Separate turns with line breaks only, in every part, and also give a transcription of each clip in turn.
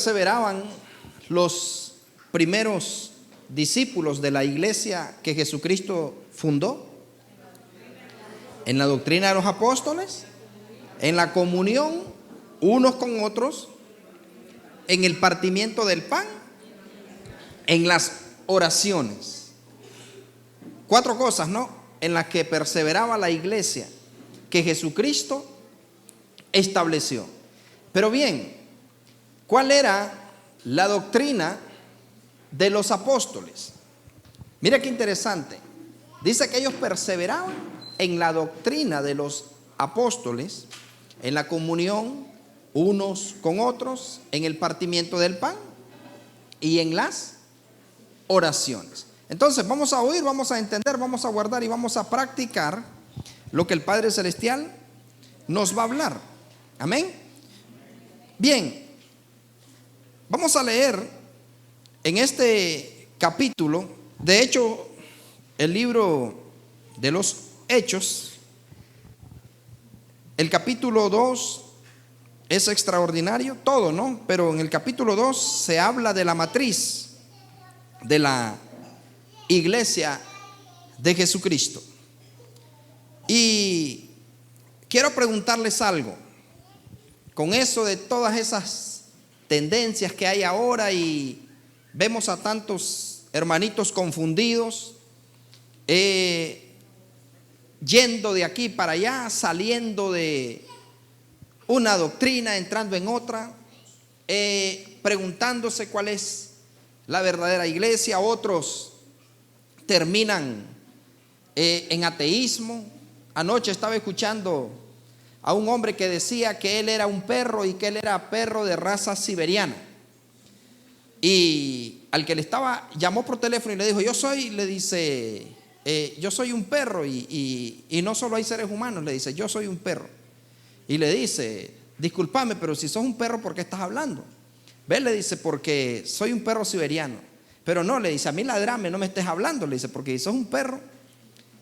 perseveraban los primeros discípulos de la iglesia que Jesucristo fundó? En la doctrina de los apóstoles, en la comunión unos con otros, en el partimiento del pan, en las oraciones. 4 cosas, ¿no?, en las que perseveraba la iglesia que Jesucristo estableció. Pero bien, ¿cuál era la doctrina de los apóstoles? Mira qué interesante. Dice que ellos perseveraban en la doctrina de los apóstoles, en la comunión unos con otros, en el partimiento del pan y en las oraciones. Entonces vamos a oír, vamos a entender, vamos a guardar y vamos a practicar lo que el Padre Celestial nos va a hablar. Amén. Bien, vamos a leer en este capítulo, de hecho, el libro de los Hechos, el capítulo 2 es extraordinario, todo, ¿no? Pero en el capítulo 2 se habla de la matriz de la iglesia de Jesucristo. Y quiero preguntarles algo. Con eso de todas esas tendencias que hay ahora y vemos a tantos hermanitos confundidos, yendo de aquí para allá, saliendo de una doctrina, entrando en otra, preguntándose cuál es la verdadera iglesia. Otros terminan en ateísmo. Anoche estaba escuchando a un hombre que decía que él era un perro y que él era perro de raza siberiana. Y al que le llamó por teléfono y le dijo, yo soy un perro y no solo hay seres humanos, le dice, yo soy un perro. Y le dice, discúlpame, pero si sos un perro, ¿por qué estás hablando? ¿Ves? Le dice, porque soy un perro siberiano. Pero no, le dice, a mí ladrame, no me estés hablando, le dice, porque si sos un perro.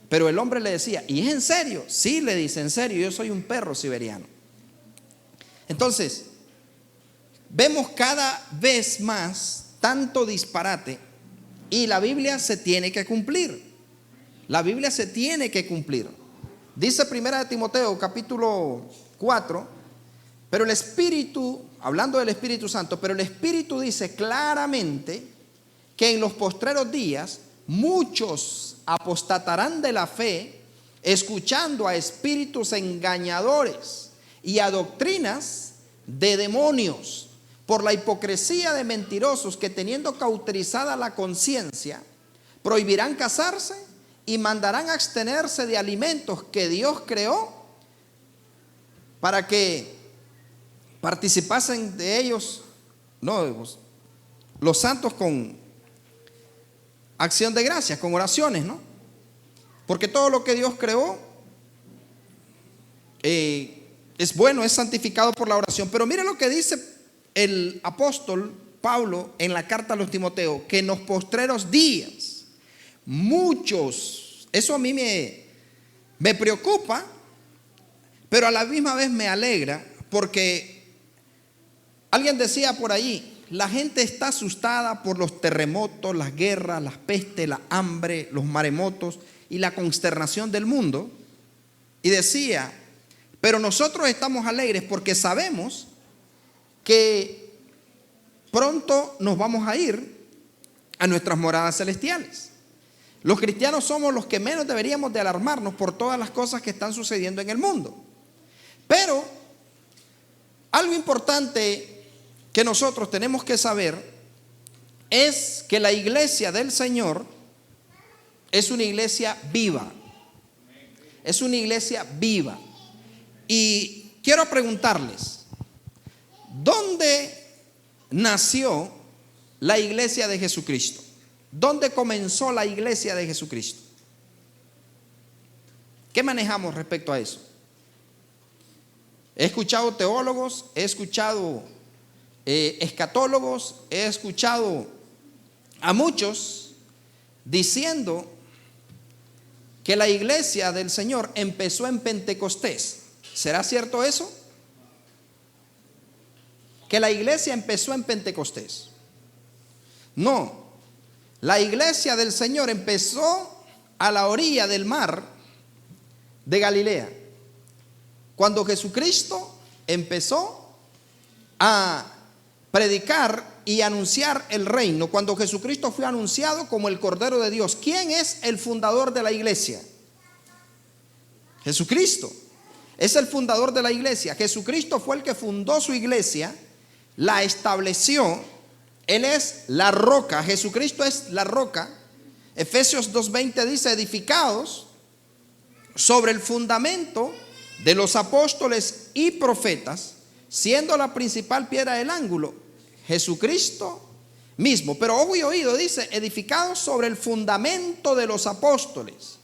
Pero el hombre le decía, ¿y es en serio? Sí, le dice, en serio, yo soy un perro siberiano. Entonces, vemos cada vez más tanto disparate y la Biblia se tiene que cumplir. La Biblia se tiene que cumplir. Dice 1 Timoteo capítulo 4, pero el Espíritu, hablando del Espíritu Santo, pero el Espíritu dice claramente que en los postreros días muchos apostatarán de la fe, escuchando a espíritus engañadores y a doctrinas de demonios, por la hipocresía de mentirosos que, teniendo cauterizada la conciencia, prohibirán casarse y mandarán abstenerse de alimentos que Dios creó para que participasen de ellos, no, los santos, con acción de gracias, con oraciones, ¿no? Porque todo lo que Dios creó es bueno, es santificado por la oración. Pero mire lo que dice el apóstol Pablo en la carta a los Timoteo, que en los postreros días muchos, eso a mí me preocupa, pero a la misma vez me alegra, porque alguien decía por ahí, la gente está asustada por los terremotos, las guerras, las pestes, la hambre, los maremotos y la consternación del mundo. Y decía, pero nosotros estamos alegres porque sabemos que pronto nos vamos a ir a nuestras moradas celestiales. Los cristianos somos los que menos deberíamos de alarmarnos por todas las cosas que están sucediendo en el mundo. Pero algo importante que nosotros tenemos que saber es que la iglesia del Señor es una iglesia viva. Es una iglesia viva. Y quiero preguntarles, ¿dónde nació la iglesia de Jesucristo? ¿Dónde comenzó la iglesia de Jesucristo? ¿Qué manejamos respecto a eso? He escuchado teólogos, he escuchado escatólogos, he escuchado a muchos diciendo que la iglesia del Señor empezó en Pentecostés. ¿Será cierto eso? que la iglesia empezó en Pentecostés. No, la iglesia del Señor empezó a la orilla del mar de Galilea, cuando Jesucristo empezó a predicar y anunciar el reino, cuando Jesucristo fue anunciado como el Cordero de Dios. ¿Quién es el fundador de la iglesia? Jesucristo es el fundador de la iglesia. Jesucristo fue el que fundó su iglesia, la estableció. Él es la roca. Jesucristo es la roca. Efesios 2:20 dice: edificados sobre el fundamento de los apóstoles y profetas, siendo la principal piedra del ángulo Jesucristo mismo. Pero ojo y oído, dice: edificados sobre el fundamento de los apóstoles.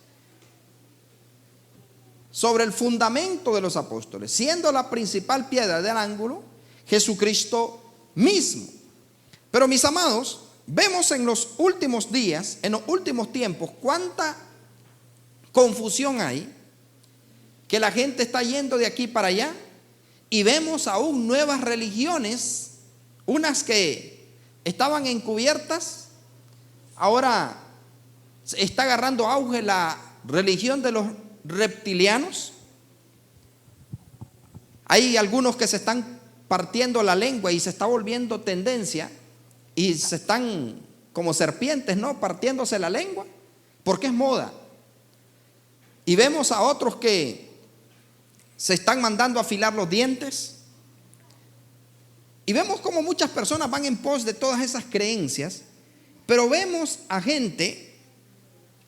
Sobre el fundamento de los apóstoles, siendo la principal piedra del ángulo Jesucristo mismo. Pero mis amados, vemos en los últimos días, en los últimos tiempos, cuánta confusión hay, que la gente está yendo de aquí para allá, y vemos aún nuevas religiones, unas que estaban encubiertas, ahora está agarrando auge la religión de los reptilianos. Hay algunos que se están partiendo la lengua y se está volviendo tendencia, y se están como serpientes, ¿no?, partiéndose la lengua, porque es moda. Y vemos a otros que se están mandando a afilar los dientes, y vemos como muchas personas van en pos de todas esas creencias, pero vemos a gente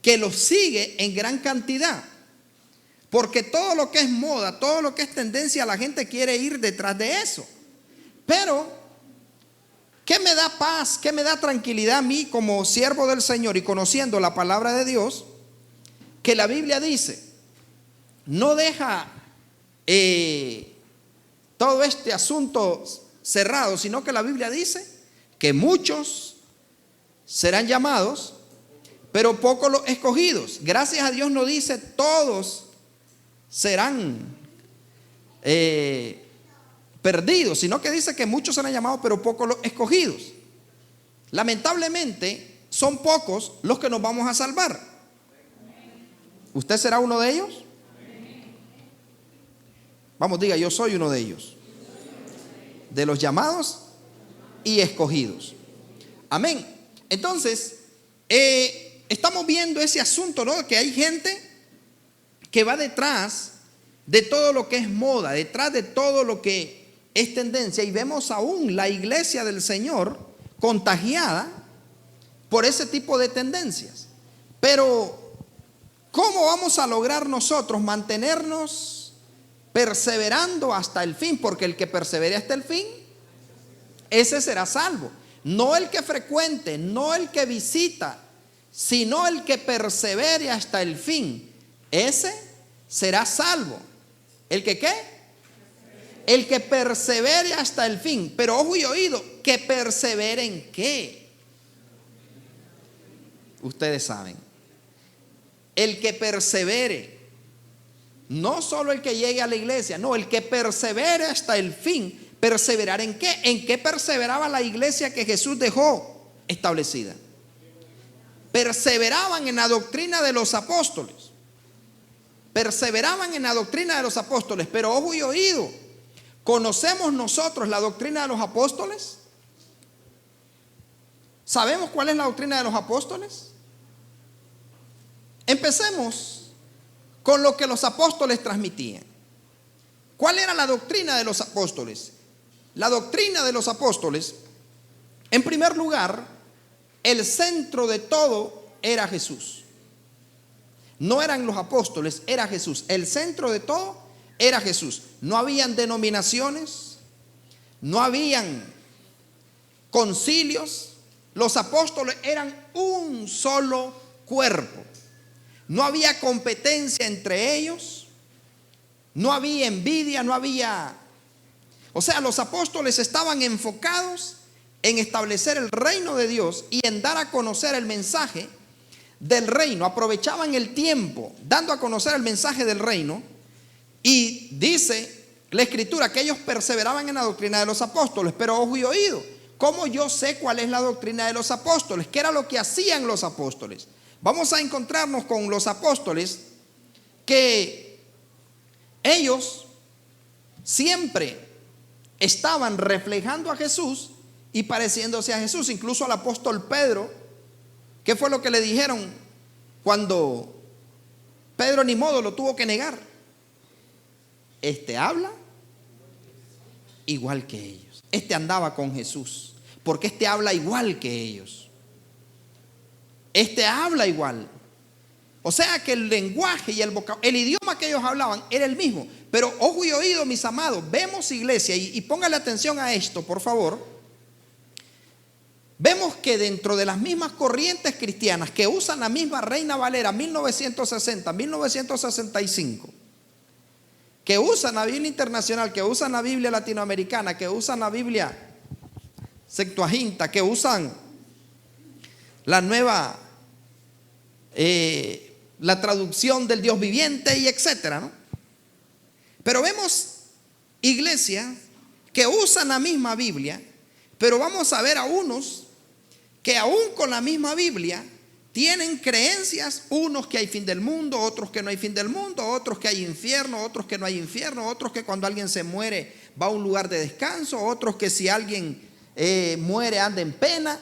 que los sigue en gran cantidad, porque todo lo que es moda, todo lo que es tendencia, la gente quiere ir detrás de eso. Pero ¿qué me da paz, qué me da tranquilidad a mí como siervo del Señor y conociendo la palabra de Dios? Que la Biblia dice, no deja todo este asunto cerrado, sino que la Biblia dice que muchos serán llamados, pero pocos los escogidos. Gracias a Dios no dice todos serán perdidos, sino que dice que muchos serán llamados, pero pocos los escogidos. Lamentablemente son pocos los que nos vamos a salvar. ¿Usted será uno de ellos? Vamos, diga: yo soy uno de ellos, de los llamados y escogidos. Amén. Entonces estamos viendo ese asunto, ¿no?, que hay gente que va detrás de todo lo que es moda, detrás de todo lo que es tendencia, y vemos aún la iglesia del Señor contagiada por ese tipo de tendencias. Pero ¿cómo vamos a lograr nosotros mantenernos perseverando hasta el fin? Porque el que persevere hasta el fin, ese será salvo. No el que frecuente, no el que visita, sino el que persevere hasta el fin, ese será salvo. ¿El que qué? El que persevere hasta el fin. Pero ojo y oído, ¿que persevere en qué? Ustedes saben. El que persevere, no solo el que llegue a la iglesia, no, el que persevere hasta el fin. ¿Perseverar en qué? ¿En qué perseveraba la iglesia que Jesús dejó establecida? Perseveraban en la doctrina de los apóstoles. Perseveraban en la doctrina de los apóstoles. Pero ojo y oído, ¿conocemos nosotros la doctrina de los apóstoles? ¿Sabemos cuál es la doctrina de los apóstoles? Empecemos con lo que los apóstoles transmitían. ¿Cuál era la doctrina de los apóstoles? La doctrina de los apóstoles, en primer lugar, el centro de todo era Jesús. No eran los apóstoles, era Jesús. El centro de todo era Jesús. No habían denominaciones, no habían concilios. Los apóstoles eran un solo cuerpo. No había competencia entre ellos, no había envidia, no había... O sea, los apóstoles estaban enfocados en establecer el reino de Dios y en dar a conocer el mensaje del reino. Aprovechaban el tiempo dando a conocer el mensaje del reino. Y dice la escritura que ellos perseveraban en la doctrina de los apóstoles. Pero ojo y oído, ¿cómo yo sé cuál es la doctrina de los apóstoles? ¿Qué era lo que hacían los apóstoles? Vamos a encontrarnos con los apóstoles que ellos siempre estaban reflejando a Jesús y pareciéndose a Jesús. Incluso al apóstol Pedro, ¿qué fue lo que le dijeron cuando Pedro ni modo lo tuvo que negar? Este habla igual que ellos. Este andaba con Jesús, porque este habla igual que ellos. Este habla igual. O sea que el lenguaje y el idioma que ellos hablaban era el mismo. Pero ojo y oído, mis amados, vemos, iglesia, y póngale atención a esto, por favor. Vemos que dentro de las mismas corrientes cristianas que usan la misma Reina Valera 1960, 1965, que usan la Biblia internacional, que usan la Biblia latinoamericana, que usan la Biblia Septuaginta, que usan la nueva, la traducción del Dios viviente y etcétera, ¿no? Pero vemos iglesias que usan la misma Biblia, pero vamos a ver a unos que aún con la misma Biblia tienen creencias, unos que hay fin del mundo, otros que no hay fin del mundo, otros que hay infierno, otros que no hay infierno, otros que cuando alguien se muere va a un lugar de descanso, otros que si alguien muere anda en pena.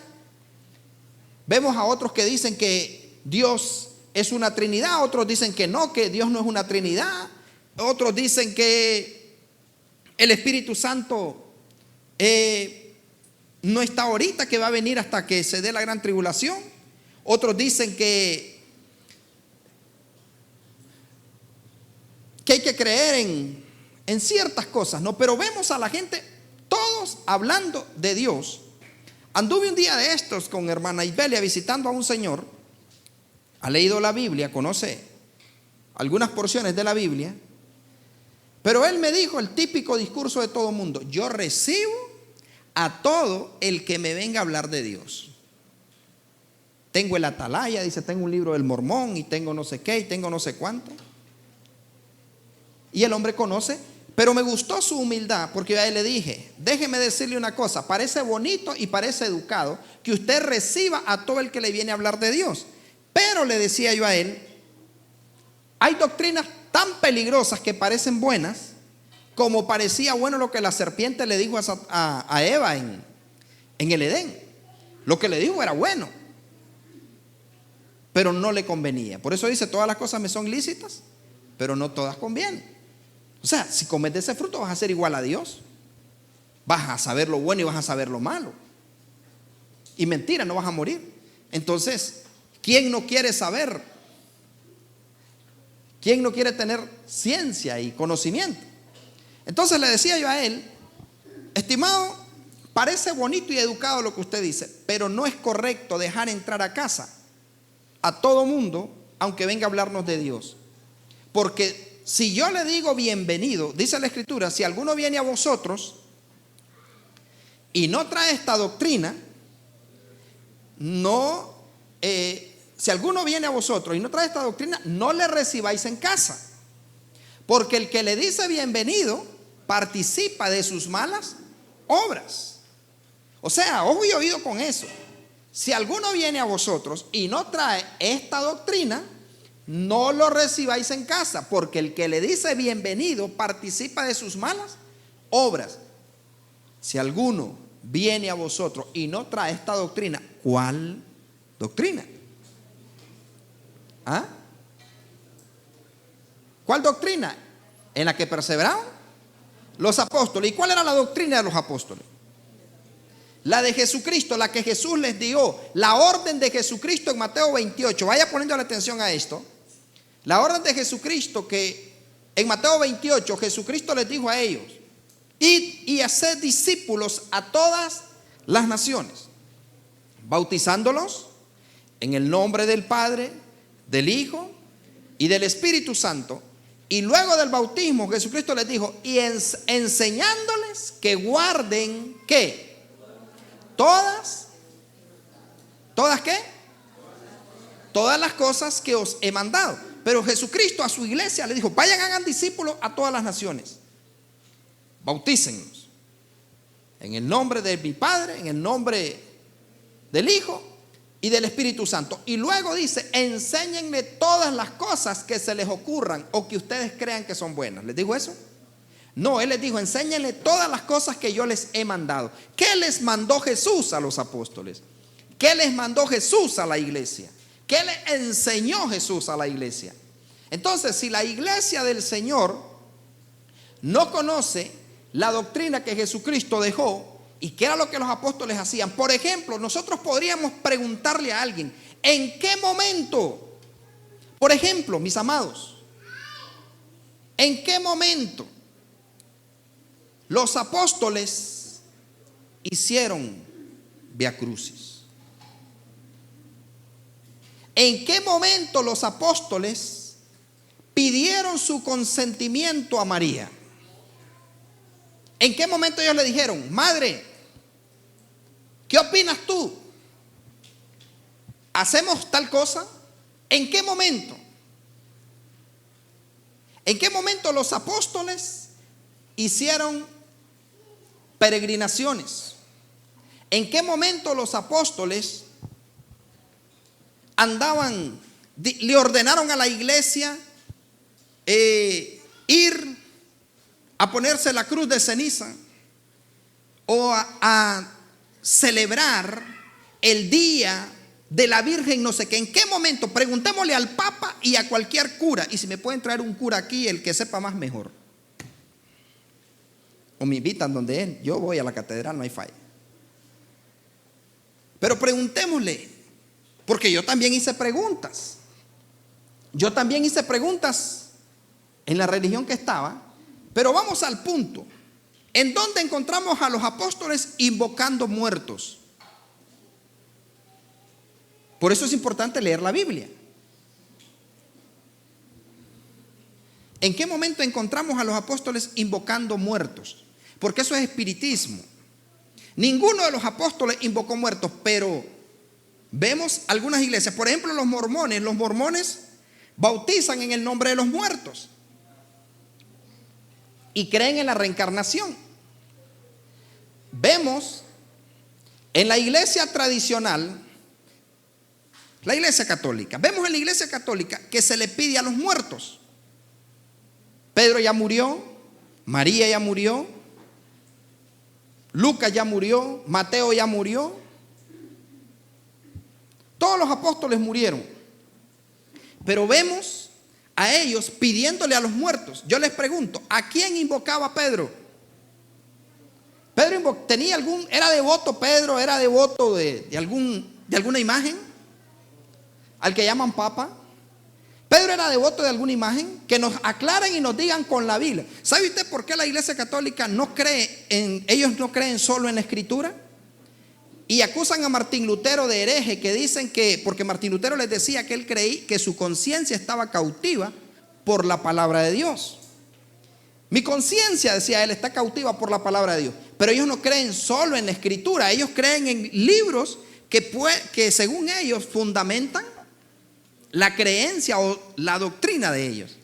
Vemos a otros que dicen que Dios es una Trinidad, otros dicen que no, que Dios no es una Trinidad, otros dicen que el Espíritu Santo no está ahorita, que va a venir hasta que se dé la gran tribulación. Otros dicen que hay que creer en ciertas cosas, ¿no? Pero vemos a la gente, todos hablando de Dios. Anduve un día de estos con hermana Isbelia visitando a un señor. Ha leído la Biblia, conoce algunas porciones de la Biblia. Pero él me dijo el típico discurso de todo mundo: yo recibo a todo el que me venga a hablar de Dios. Tengo el Atalaya, dice, tengo un libro del Mormón y tengo no sé qué y tengo no sé cuánto. Y el hombre conoce, pero me gustó su humildad, porque a él le dije: déjeme decirle una cosa, parece bonito y parece educado que usted reciba a todo el que le viene a hablar de Dios. Pero le decía yo a él, hay doctrinas tan peligrosas que parecen buenas, como parecía bueno lo que la serpiente le dijo a Eva en el Edén. Lo que le dijo era bueno, pero no le convenía. Por eso dice: todas las cosas me son lícitas, pero no todas convienen. O sea, si comes de ese fruto vas a ser igual a Dios. Vas a saber lo bueno y vas a saber lo malo. Y mentira, no vas a morir. Entonces, ¿quién no quiere saber? ¿Quién no quiere tener ciencia y conocimiento? Entonces le decía yo a él: estimado, parece bonito y educado lo que usted dice, pero no es correcto dejar entrar a casa a todo mundo, aunque venga a hablarnos de Dios. Porque si yo le digo bienvenido, dice la Escritura, si alguno viene a vosotros y no trae esta doctrina, si alguno viene a vosotros y no trae esta doctrina, no le recibáis en casa. Porque el que le dice bienvenido participa de sus malas obras. O sea, ojo y oído con eso. Si alguno viene a vosotros y no trae esta doctrina, no lo recibáis en casa, porque el que le dice bienvenido participa de sus malas obras. Si alguno viene a vosotros y no trae esta doctrina, ¿cuál doctrina? ¿Ah? ¿Cuál doctrina? En la que perseveraron los apóstoles. ¿Y cuál era la doctrina de los apóstoles? La de Jesucristo, la que Jesús les dio, la orden de Jesucristo en Mateo 28. Vaya poniendo la atención a esto. La orden de Jesucristo, que en Mateo 28 Jesucristo les dijo a ellos: id y haced discípulos a todas las naciones, bautizándolos en el nombre del Padre, del Hijo y del Espíritu Santo. Y luego del bautismo Jesucristo les dijo: y enseñándoles que guarden ¿qué? ¿Todas qué? Todas las cosas que os he mandado. Pero Jesucristo a su iglesia le dijo: vayan, hagan discípulos a todas las naciones. bautícennos en el nombre de mi Padre, en el nombre del Hijo y del Espíritu Santo. Y luego dice, enséñenle todas las cosas que se les ocurran o que ustedes crean que son buenas. ¿Les dijo eso? No, Él les dijo, enséñenle todas las cosas que yo les he mandado. ¿Qué les mandó Jesús a los apóstoles? ¿Qué les mandó Jesús a la iglesia? ¿Qué le enseñó Jesús a la iglesia? Entonces, si la iglesia del Señor no conoce la doctrina que Jesucristo dejó y qué era lo que los apóstoles hacían, por ejemplo, nosotros podríamos preguntarle a alguien, ¿en qué momento? Por ejemplo, mis amados, ¿en qué momento los apóstoles hicieron Vía Crucis? ¿En qué momento los apóstoles pidieron su consentimiento a María? ¿En qué momento ellos le dijeron, madre, ¿qué opinas tú? ¿Hacemos tal cosa? ¿En qué momento? ¿En qué momento los apóstoles hicieron peregrinaciones? ¿En qué momento los apóstoles le ordenaron a la iglesia ir a ponerse la cruz de ceniza o a celebrar el día de la Virgen no sé qué? ¿En qué momento? Preguntémosle al Papa y a cualquier cura, y si me pueden traer un cura aquí, el que sepa más mejor, o me invitan donde él, yo voy a la catedral, no hay falla. Pero preguntémosle, porque yo también hice preguntas. Yo también hice preguntas en la religión que estaba. Pero vamos al punto. ¿En dónde encontramos a los apóstoles invocando muertos? Por eso es importante leer la Biblia. ¿En qué momento encontramos a los apóstoles invocando muertos? Porque eso es espiritismo. Ninguno de los apóstoles invocó muertos, pero vemos algunas iglesias, por ejemplo los mormones bautizan en el nombre de los muertos y creen en la reencarnación. Vemos en la iglesia tradicional, la iglesia católica, vemos en la iglesia católica que se le pide a los muertos. Pedro ya murió, María ya murió, Lucas ya murió, Mateo ya murió. Todos los apóstoles murieron. Pero vemos a ellos pidiéndole a los muertos. Yo les pregunto, ¿a quién invocaba Pedro? Pedro tenía era devoto Pedro, era devoto de alguna imagen, al que llaman Papa. Pedro era devoto de alguna imagen. Que nos aclaren y nos digan con la Biblia. ¿Sabe usted por qué la iglesia católica ellos no creen solo en la escritura? Y acusan a Martín Lutero de hereje, que dicen que, porque Martín Lutero les decía que él creía que su conciencia estaba cautiva por la palabra de Dios. Mi conciencia, decía él, está cautiva por la palabra de Dios. Pero ellos no creen solo en la escritura, ellos creen en libros que según ellos fundamentan la creencia o la doctrina de ellos.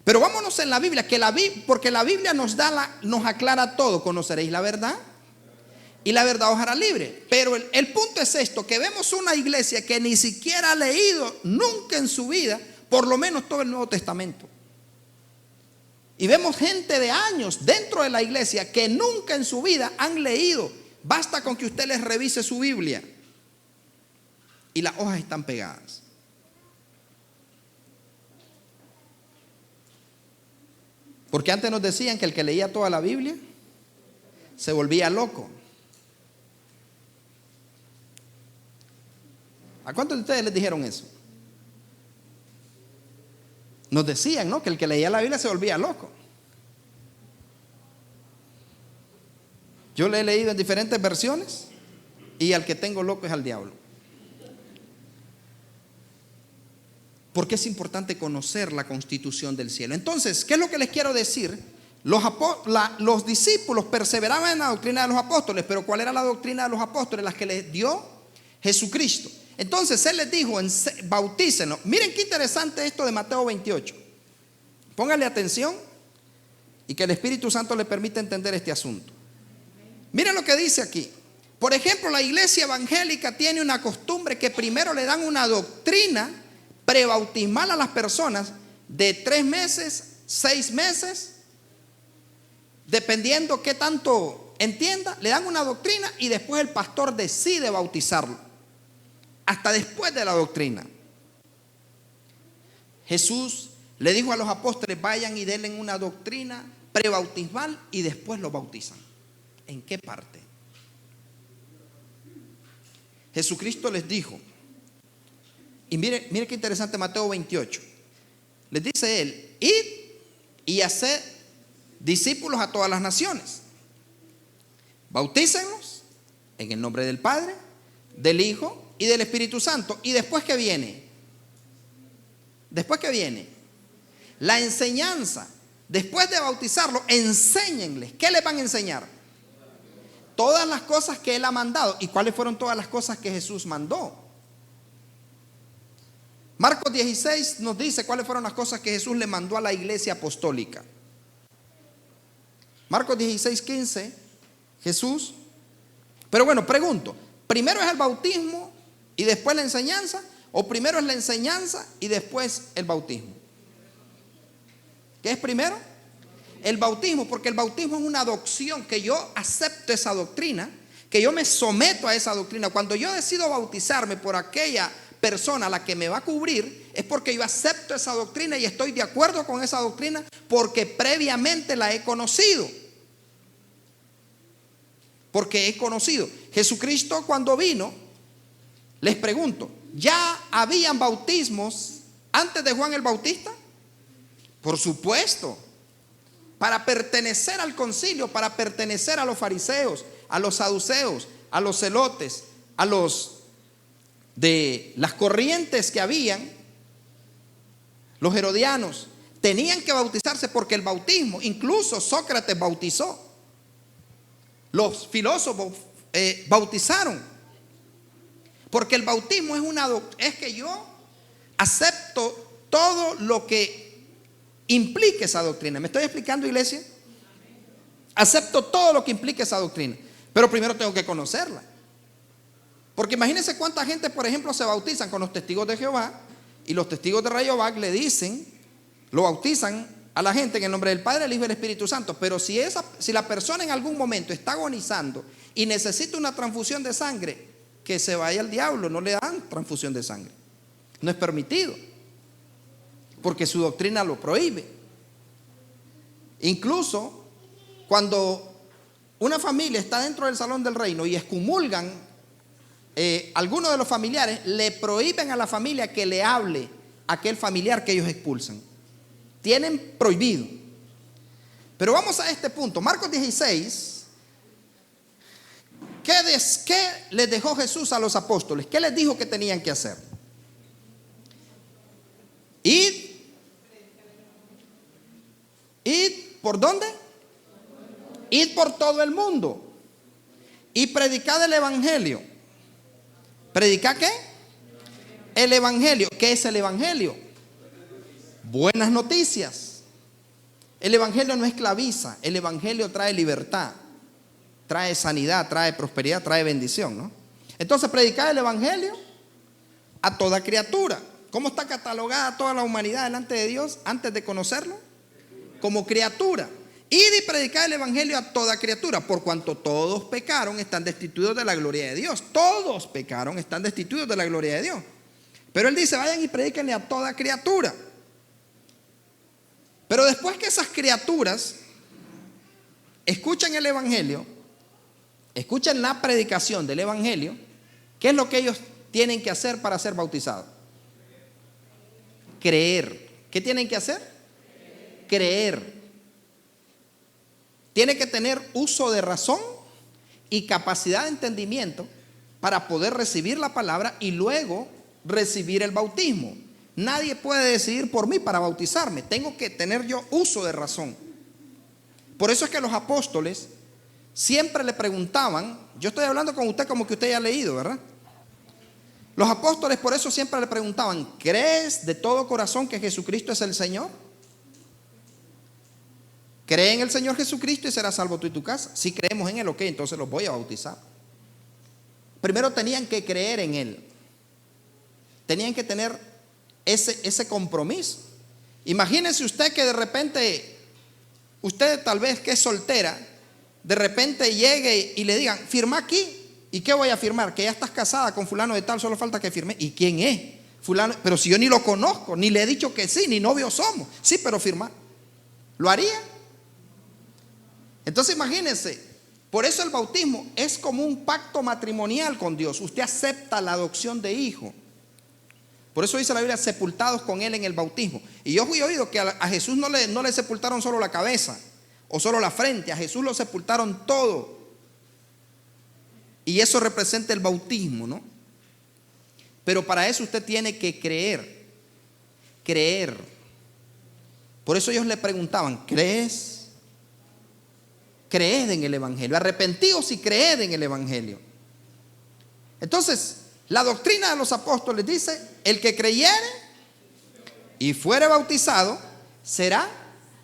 Pero vámonos en la Biblia, porque la Biblia nos aclara todo. Conoceréis la verdad y la verdad os hará libre. Pero el punto es esto, que vemos una iglesia que ni siquiera ha leído nunca en su vida, por lo menos todo el Nuevo Testamento. Y vemos gente de años dentro de la iglesia que nunca en su vida han leído. Basta con que usted les revise su Biblia y las hojas están pegadas. Porque antes nos decían que el que leía toda la Biblia se volvía loco. ¿A cuántos de ustedes les dijeron eso? Nos decían, ¿no?, que el que leía la Biblia se volvía loco. Yo le he leído en diferentes versiones y al que tengo loco es al diablo. Porque es importante conocer la constitución del cielo. Entonces, ¿qué es lo que les quiero decir? Los discípulos perseveraban en la doctrina de los apóstoles, pero ¿cuál era la doctrina de los apóstoles? Las que les dio Jesucristo. Entonces él les dijo, bautícenos. Miren qué interesante esto de Mateo 28. Pónganle atención. y que el Espíritu Santo le permita entender este asunto. Miren lo que dice aquí. Por ejemplo, la iglesia evangélica tiene una costumbre que primero le dan una doctrina prebautismal a las personas de 3 meses, 6 meses, dependiendo qué tanto entienda, le dan una doctrina y después el pastor decide bautizarlo, hasta después de la doctrina. Jesús le dijo a los apóstoles: vayan y denle una doctrina prebautismal y después lo bautizan. ¿En qué parte? Jesucristo les dijo, y mire qué interesante, Mateo 28, les dice él: id y haced discípulos a todas las naciones, bautícenlos en el nombre del Padre, del Hijo y del Espíritu Santo. Y después, ¿qué viene? Después, ¿qué viene? La enseñanza. Después de bautizarlo, enséñenles. ¿Qué les van a enseñar? Todas las cosas que Él ha mandado. ¿Y cuáles fueron todas las cosas que Jesús mandó? Marcos 16 nos dice cuáles fueron las cosas que Jesús le mandó a la iglesia apostólica. Marcos 16:15, Jesús. Pero bueno, pregunto, ¿primero es el bautismo y después la enseñanza? ¿O primero es la enseñanza y después el bautismo? ¿Qué es primero? El bautismo, porque el bautismo es una adopción, que yo acepto esa doctrina, que yo me someto a esa doctrina. Cuando yo decido bautizarme por aquella persona a la que me va a cubrir, es porque yo acepto esa doctrina y estoy de acuerdo con esa doctrina porque previamente la he conocido. Porque he conocido. Jesucristo, cuando vino, les pregunto, ¿ya habían bautismos antes de Juan el Bautista? Por supuesto. Para pertenecer al concilio, para pertenecer a los fariseos, a los saduceos, a los celotes, a los de las corrientes que habían, los herodianos, tenían que bautizarse, porque el bautismo, incluso Sócrates bautizó, los filósofos bautizaron, porque el bautismo es que yo acepto todo lo que implique esa doctrina. ¿Me estoy explicando, iglesia? Acepto todo lo que implique esa doctrina, pero primero tengo que conocerla. Porque imagínense cuánta gente, por ejemplo, se bautizan con los testigos de Jehová, y los testigos de Rayovac le dicen, lo bautizan a la gente en el nombre del Padre, del Hijo y del Espíritu Santo. Pero si la persona en algún momento está agonizando y necesita una transfusión de sangre, que se vaya al diablo, no le dan transfusión de sangre. No es permitido, porque su doctrina lo prohíbe. Incluso cuando una familia está dentro del salón del reino y excomulgan algunos de los familiares, le prohíben a la familia que le hable a aquel familiar que ellos expulsan. Tienen prohibido. Pero vamos a este punto. Marcos 16. ¿Qué les dejó Jesús a los apóstoles? ¿Qué les dijo que tenían que hacer? Id. ¿Por dónde? Id por todo el mundo y predicad el evangelio. ¿Predicar qué? El evangelio. ¿Qué es el evangelio? Buenas noticias. El evangelio no esclaviza, el evangelio trae libertad, trae sanidad, trae prosperidad, trae bendición, ¿no? Entonces, predicar el evangelio a toda criatura. ¿Cómo está catalogada toda la humanidad delante de Dios antes de conocerlo? Como criatura. Id y predicar el evangelio a toda criatura, por cuanto todos pecaron, están destituidos de la gloria de Dios. Todos pecaron, están destituidos de la gloria de Dios. Pero Él dice: vayan y predíquenle a toda criatura. Pero después que esas criaturas escuchen el evangelio, escuchen la predicación del evangelio, ¿qué es lo que ellos tienen que hacer para ser bautizados? Creer. ¿Qué tienen que hacer? Creer. Tiene que tener uso de razón y capacidad de entendimiento para poder recibir la palabra y luego recibir el bautismo. Nadie puede decidir por mí para bautizarme. Tengo que tener yo uso de razón. Por eso es que los apóstoles siempre le preguntaban. Yo estoy hablando con usted como que usted ya ha leído, ¿verdad? Los apóstoles por eso siempre le preguntaban: ¿crees de todo corazón que Jesucristo es el Señor? cree en el Señor Jesucristo y serás salvo tú y tu casa. Si creemos en Él, ok, entonces los voy a bautizar. Primero tenían que creer en Él. Tenían que tener ese compromiso. Imagínense usted que de repente, usted tal vez que es soltera, de repente llegue y le digan, firma aquí. ¿Y qué voy a firmar? Que ya estás casada con fulano de tal, solo falta que firme. ¿Y quién es? Fulano, pero si yo ni lo conozco, ni le he dicho que sí, ni novios somos. Sí, pero firmar. ¿Lo haría? Entonces imagínense, por eso el bautismo es como un pacto matrimonial con Dios. Usted acepta la adopción de hijo. Por eso dice la Biblia, sepultados con Él en el bautismo. Y yo fui oído que a Jesús no le sepultaron solo la cabeza o solo la frente, a Jesús lo sepultaron todo. Y eso representa el bautismo, ¿no? Pero para eso usted tiene que creer. Creer. Por eso ellos le preguntaban, ¿crees? Creed en el Evangelio. Arrepentidos y creed en el Evangelio. Entonces, la doctrina de los apóstoles dice, el que creyere y fuere bautizado será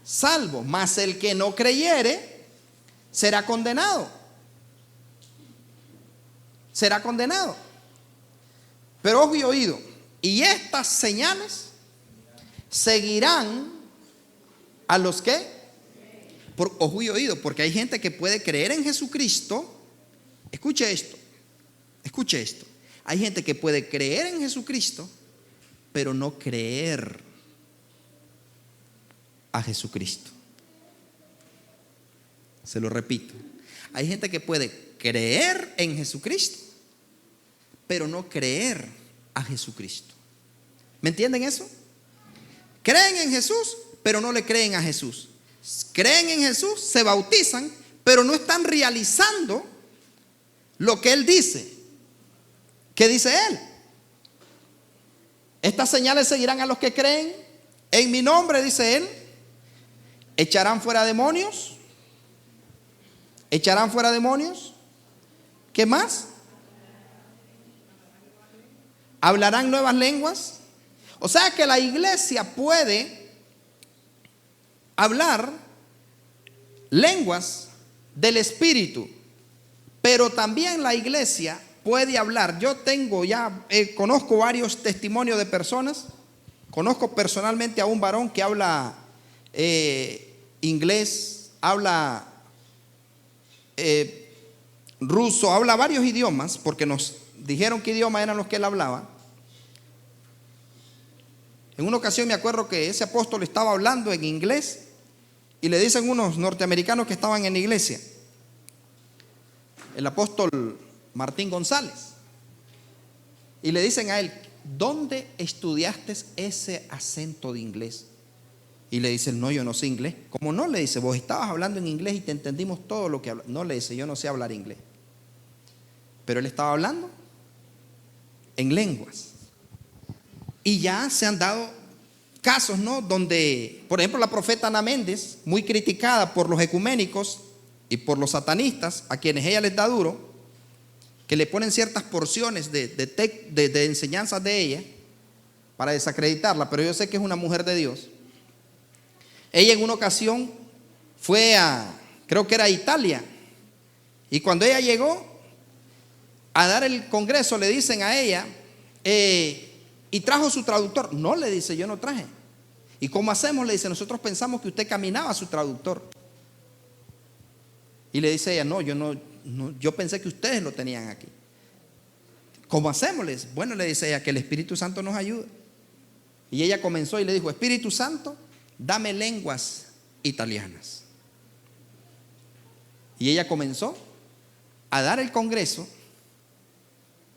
salvo, mas el que no creyere será condenado. Será condenado. Pero ojo y oído, y estas señales seguirán a los que, ojo y oído, porque hay gente que puede creer en Jesucristo. Escuche esto, escuche esto. Hay gente que puede creer en Jesucristo, pero no creer a Jesucristo. Se lo repito. Hay gente que puede creer en Jesucristo, pero no creer a Jesucristo. ¿Me entienden eso? Creen en Jesús, pero no le creen a Jesús. Creen en Jesús, se bautizan, pero no están realizando lo que Él dice. ¿Qué dice Él? Estas señales seguirán a los que creen. En mi nombre, dice Él, echarán fuera demonios. Echarán fuera demonios. ¿Qué más? Hablarán nuevas lenguas. O sea que la iglesia puede hablar lenguas del Espíritu, pero también la iglesia puede hablar. Yo conozco varios testimonios de personas. Conozco personalmente a un varón que habla inglés, habla ruso, habla varios idiomas, porque nos dijeron qué idioma eran los que él hablaba. En una ocasión me acuerdo que ese apóstol estaba hablando en inglés y le dicen unos norteamericanos que estaban en la iglesia, el apóstol Martín González, y le dicen a él, ¿dónde estudiaste ese acento de inglés? Y le dice, no, yo no sé inglés. ¿Cómo no? Le dice, vos estabas hablando en inglés y te entendimos todo lo que hablas. No, le dice, yo no sé hablar inglés. Pero él estaba hablando en lenguas. Y ya se han dado casos, ¿no? Donde, por ejemplo, la profeta Ana Méndez, muy criticada por los ecuménicos y por los satanistas, a quienes ella les da duro, que le ponen ciertas porciones de enseñanzas de ella para desacreditarla, pero yo sé que es una mujer de Dios. Ella en una ocasión fue creo que era a Italia, y cuando ella llegó a dar el congreso, le dicen a ella, y trajo su traductor. No, le dice, yo no traje. ¿Y cómo hacemos? Le dice, nosotros pensamos que usted caminaba su traductor. Y le dice ella, no, yo pensé que ustedes lo tenían aquí. ¿Cómo hacemos? Le dice, bueno, le dice ella, que el Espíritu Santo nos ayude. Y ella comenzó y le dijo, Espíritu Santo, dame lenguas italianas. Y ella comenzó a dar el congreso.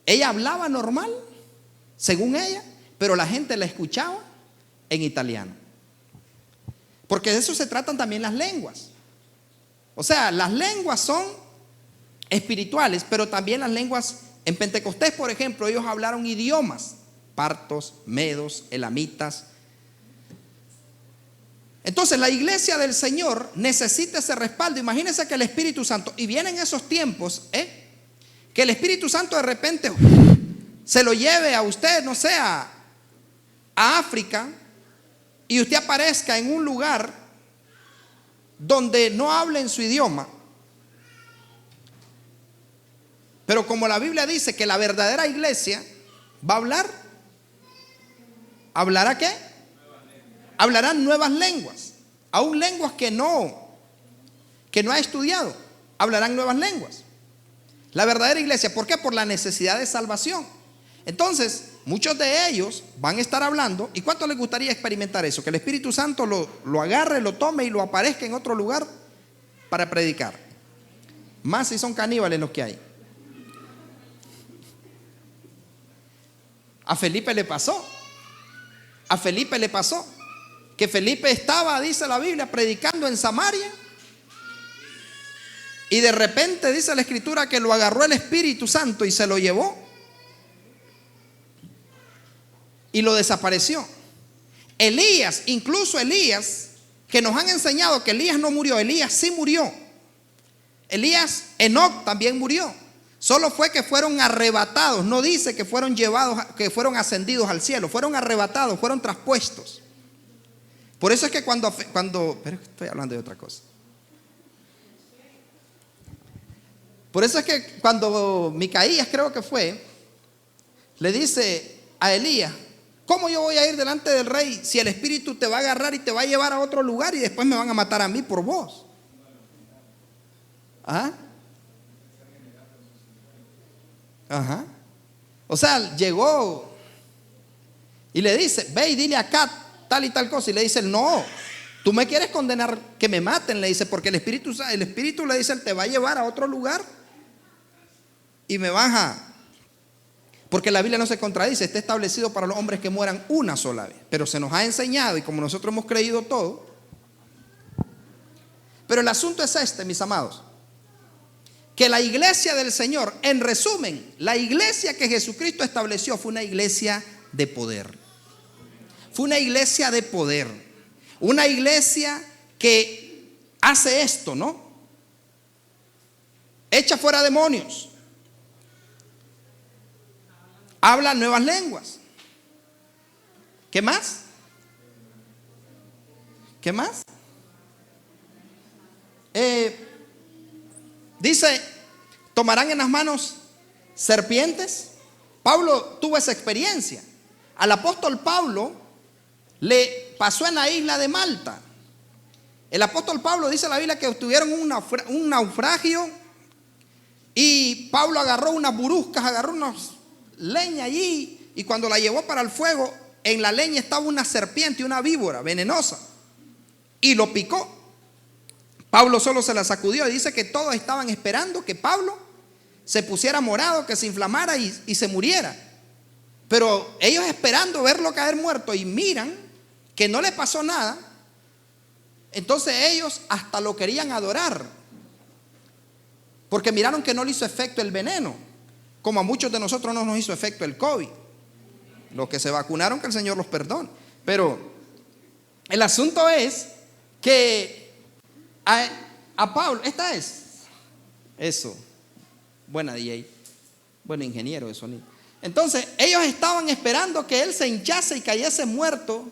Ella hablaba normal, según ella, pero la gente la escuchaba en italiano. Porque de eso se tratan también las lenguas. O sea, las lenguas son espirituales, pero también las lenguas, en Pentecostés, por ejemplo, ellos hablaron idiomas, partos, medos, elamitas. Entonces la iglesia del Señor necesita ese respaldo. Imagínense que el Espíritu Santo, y vienen esos tiempos, que el Espíritu Santo de repente se lo lleve a usted, no sé, a África, y usted aparezca en un lugar donde no hablen su idioma. Pero como la Biblia dice que la verdadera iglesia va a hablar, ¿hablará qué? Hablarán nuevas lenguas, aún lenguas que no ha estudiado, hablarán nuevas lenguas. La verdadera iglesia, ¿por qué? Por la necesidad de salvación. Entonces, muchos de ellos van a estar hablando. ¿Y cuánto les gustaría experimentar eso? Que el Espíritu Santo lo agarre, lo tome y lo aparezca en otro lugar para predicar. Más si son caníbales los que hay. A Felipe le pasó. Que Felipe estaba, dice la Biblia, predicando en Samaria. Y de repente dice la Escritura que lo agarró el Espíritu Santo y se lo llevó. Y lo desapareció. Elías, incluso Elías, que nos han enseñado que Elías no murió, Elías sí murió. Enoc también murió. Solo fue que fueron arrebatados. No dice que fueron llevados, que fueron ascendidos al cielo. Fueron arrebatados, fueron traspuestos. Por eso es que cuando pero estoy hablando de otra cosa. Por eso es que cuando Micaías, creo que fue, le dice a Elías: ¿cómo yo voy a ir delante del rey si el Espíritu te va a agarrar y te va a llevar a otro lugar y después me van a matar a mí por vos? ¿Ah? Ajá. O sea, llegó y le dice: ve y dile acá tal y tal cosa. Y le dice: no, tú me quieres condenar que me maten. Le dice: porque el Espíritu le dice: él te va a llevar a otro lugar y me vas a... Porque la Biblia no se contradice, está establecido para los hombres que mueran una sola vez. Pero se nos ha enseñado, y como nosotros hemos creído todo. Pero el asunto es este, mis amados, que la iglesia del Señor, en resumen, la iglesia que Jesucristo estableció fue una iglesia de poder. Fue una iglesia de poder. Una iglesia que hace esto, ¿no? Echa fuera demonios. Habla nuevas lenguas. ¿Qué más? ¿Qué más? Dice: tomarán en las manos serpientes. Pablo tuvo esa experiencia. Al apóstol Pablo le pasó en la isla de Malta. El apóstol Pablo, dice la Biblia, que tuvieron un naufragio y Pablo agarró unas buruscas, agarró unas leña allí, y cuando la llevó para el fuego, en la leña estaba una serpiente, una víbora venenosa, y lo picó. Pablo solo se la sacudió y dice que todos estaban esperando que Pablo se pusiera morado, que se inflamara y se muriera. Pero ellos esperando verlo caer muerto, y miran que no le pasó nada. Entonces ellos hasta lo querían adorar, porque miraron que no le hizo efecto el veneno, como a muchos de nosotros no nos hizo efecto el COVID. Los que se vacunaron, que el Señor los perdone. Pero el asunto es que a Pablo, esta es eso, buena DJ, buen ingeniero de sonido. Entonces ellos estaban esperando que él se hinchase y cayese muerto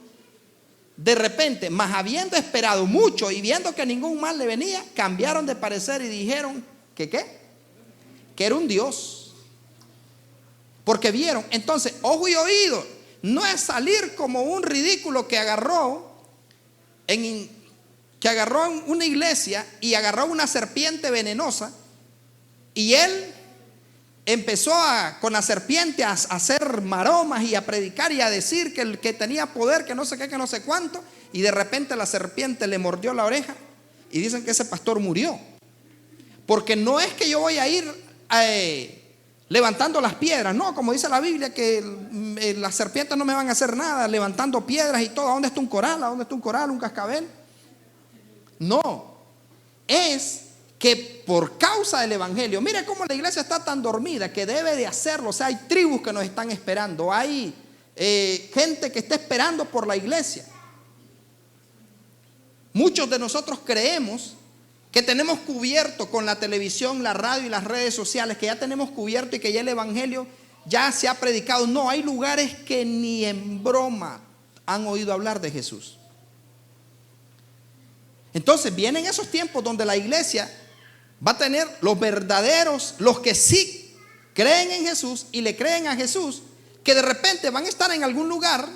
de repente, mas habiendo esperado mucho y viendo que ningún mal le venía, cambiaron de parecer y dijeron que ¿qué? Que era un dios. Porque vieron. Entonces, ojo y oído, no es salir como un ridículo que agarró en una iglesia y agarró una serpiente venenosa, y él empezó con la serpiente a hacer maromas y a predicar y a decir que el que tenía poder, que no sé qué, que no sé cuánto, y de repente la serpiente le mordió la oreja y dicen que ese pastor murió. Porque no es que yo voy a ir levantando las piedras, no, como dice la Biblia, que las serpientes no me van a hacer nada, levantando piedras y todo. ¿A dónde está un coral? ¿A dónde está un coral? ¿Un cascabel? No, es que por causa del evangelio, mire cómo la iglesia está tan dormida que debe de hacerlo. O sea, hay tribus que nos están esperando, hay gente que está esperando por la iglesia. Muchos de nosotros creemos que tenemos cubierto con la televisión, la radio y las redes sociales, que ya tenemos cubierto y que ya el evangelio ya se ha predicado. No, hay lugares que ni en broma han oído hablar de Jesús. Entonces vienen esos tiempos donde la iglesia va a tener los verdaderos, los que sí creen en Jesús y le creen a Jesús, que de repente van a estar en algún lugar,